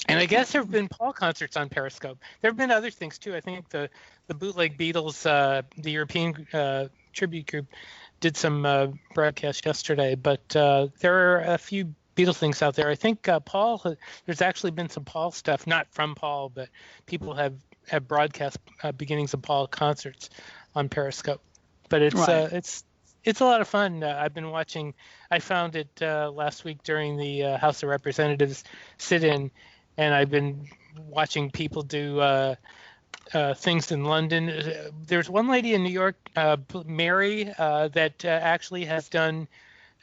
And I guess there have been Paul concerts on Periscope. There have been other things too. I think the Bootleg Beatles, the European tribute group, did some broadcasts yesterday. But there are a few Beatles things out there. I think Paul, there's actually been some Paul stuff, not from Paul, but people have broadcast beginnings of Paul concerts on Periscope. But it's a lot of fun. I've been watching. I found it last week during the House of Representatives sit-in. And I've been watching people do things in London. There's one lady in New York, Mary, that actually has gone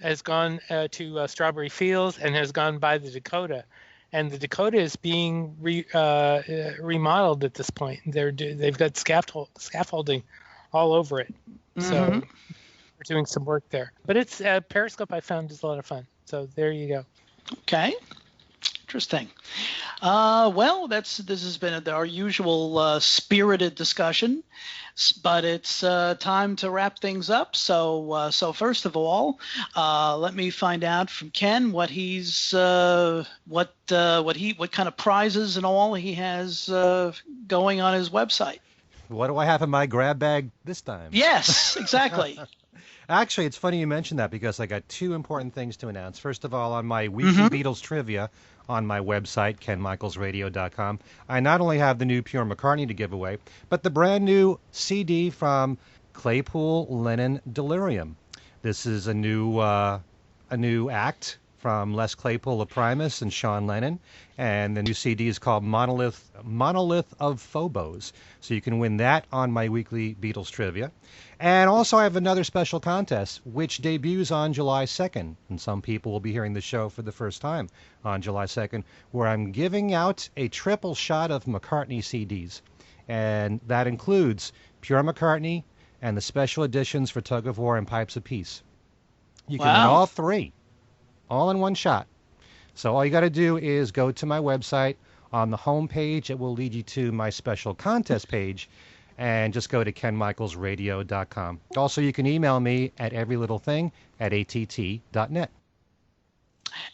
to Strawberry Fields and has gone by the Dakota. And the Dakota is being remodeled at this point. They've got scaffolding all over it. So we're doing some work there. But it's Periscope I found is a lot of fun. So there you go. Okay. Interesting. Well, this has been our usual spirited discussion, but it's time to wrap things up. So first of all, let me find out from Ken what he's what kind of prizes and all he has going on his website. What do I have in my grab bag this time? Yes, exactly. Actually, it's funny you mentioned that because I got two important things to announce. First of all, on my weekly Beatles trivia on my website, kenmichaelsradio.com, I not only have the new Pure McCartney to give away, but the brand new CD from Claypool, Lennon, Delirium. This is a new act from Les Claypool of Primus and Sean Lennon, and the new CD is called Monolith of Phobos. So you can win that on my weekly Beatles trivia. And also I have another special contest, which debuts on July 2nd, and some people will be hearing the show for the first time on July 2nd, where I'm giving out a triple shot of McCartney CDs. And that includes Pure McCartney and the special editions for Tug of War and Pipes of Peace. You can win all three, all in one shot. So all you got to do is go to my website. On the home page, it will lead you to my special contest page, and just go to kenmichaelsradio.com. Also, you can email me at everylittlething@att.net.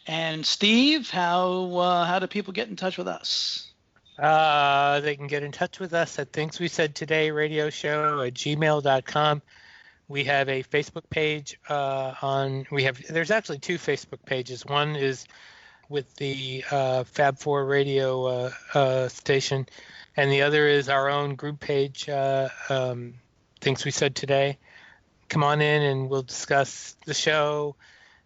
And Steve, how do people get in touch with us? They can get in touch with us at Things We Said Today Radio Show at gmail.com. We have a Facebook page there's actually two Facebook pages. One is with the Fab 4 radio station, and the other is our own group page, Things We Said Today. Come on in and we'll discuss the show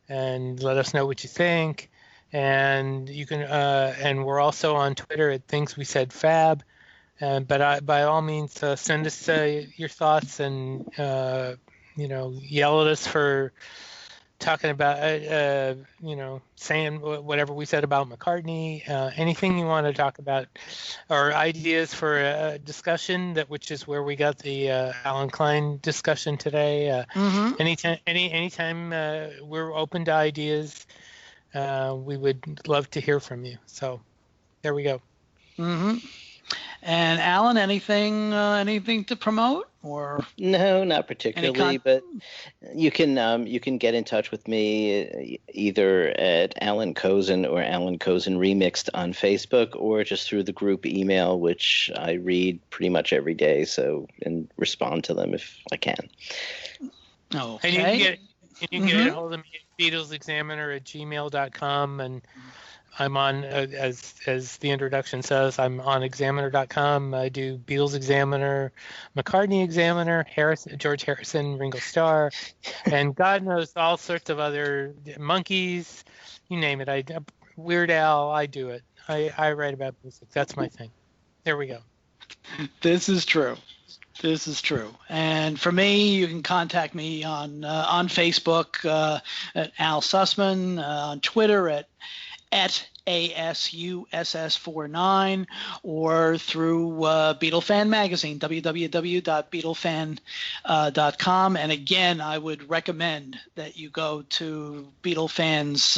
and let us know what you think. And you can, and we're also on Twitter at Things We Said Fab. But by all means, send us your thoughts and yell at us for talking about, saying whatever we said about McCartney, anything you want to talk about, or ideas for a discussion, which is where we got the Alan Klein discussion today. Anytime we're open to ideas, we would love to hear from you. So there we go. And Alan, anything to promote? Or no, not particularly, but you can get in touch with me either at Alan Cozen or Alan Cozen Remixed on Facebook, or just through the group email, which I read pretty much every day, and respond to them if I can. Okay. And you can get a hold of me at BeatlesExaminer@gmail.com, and I'm on, as the introduction says, I'm on Examiner.com. I do Beatles Examiner, McCartney Examiner, George Harrison, Ringo Starr, and God knows all sorts of other monkeys, you name it. Weird Al, I do it. I write about music. That's my thing. There we go. This is true. This is true. And for me, you can contact me on Facebook at Al Sussman, on Twitter at ASUSS49, or through Beatle Fan Magazine, www.beatlefan.com. And again, I would recommend that you go to Beatle Fan's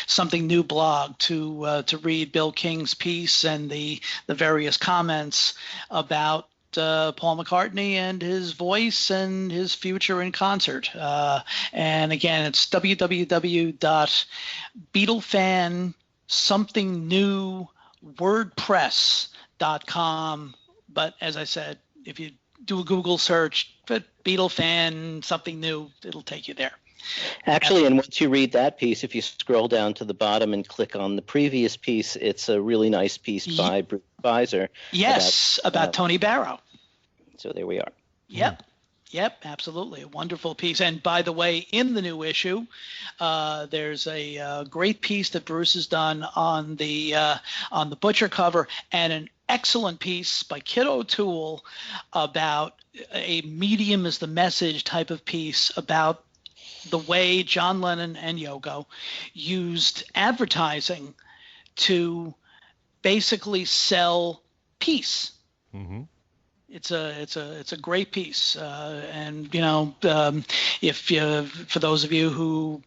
Something New blog to read Bill King's piece and the various comments about Paul McCartney and his voice and his future in concert. And again, it's www.beatlefan.somethingnew.wordpress.com. But as I said, if you do a Google search, put Beatle Fan Something New, it'll take you there. Actually, and once you read that piece, if you scroll down to the bottom and click on the previous piece, it's a really nice piece by Bruce Spicer. Yes, about Tony Barrow. So there we are. Yep. Yep, absolutely. A wonderful piece. And by the way, in the new issue, there's a great piece that Bruce has done on the Butcher cover, and an excellent piece by Kid O'Toole about a medium is the message type of piece about the way John Lennon and Yoko used advertising to basically sell peace. Mm-hmm. It's a great piece, and if for those of you who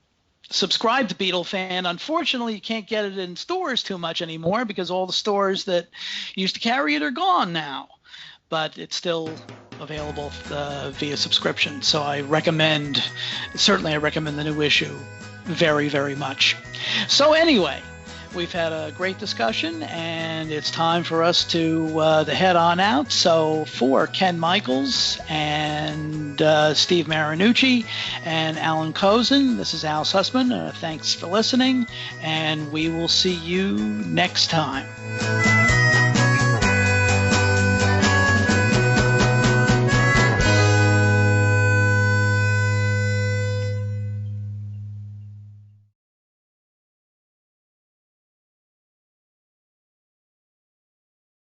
subscribe to Beatle Fan, unfortunately you can't get it in stores too much anymore because all the stores that used to carry it are gone now. But it's still available via subscription. So I recommend the new issue very, very much. So anyway, we've had a great discussion, and it's time for us to head on out. So for Ken Michaels and Steve Marinucci and Alan Kozin, this is Al Sussman. Thanks for listening, and we will see you next time.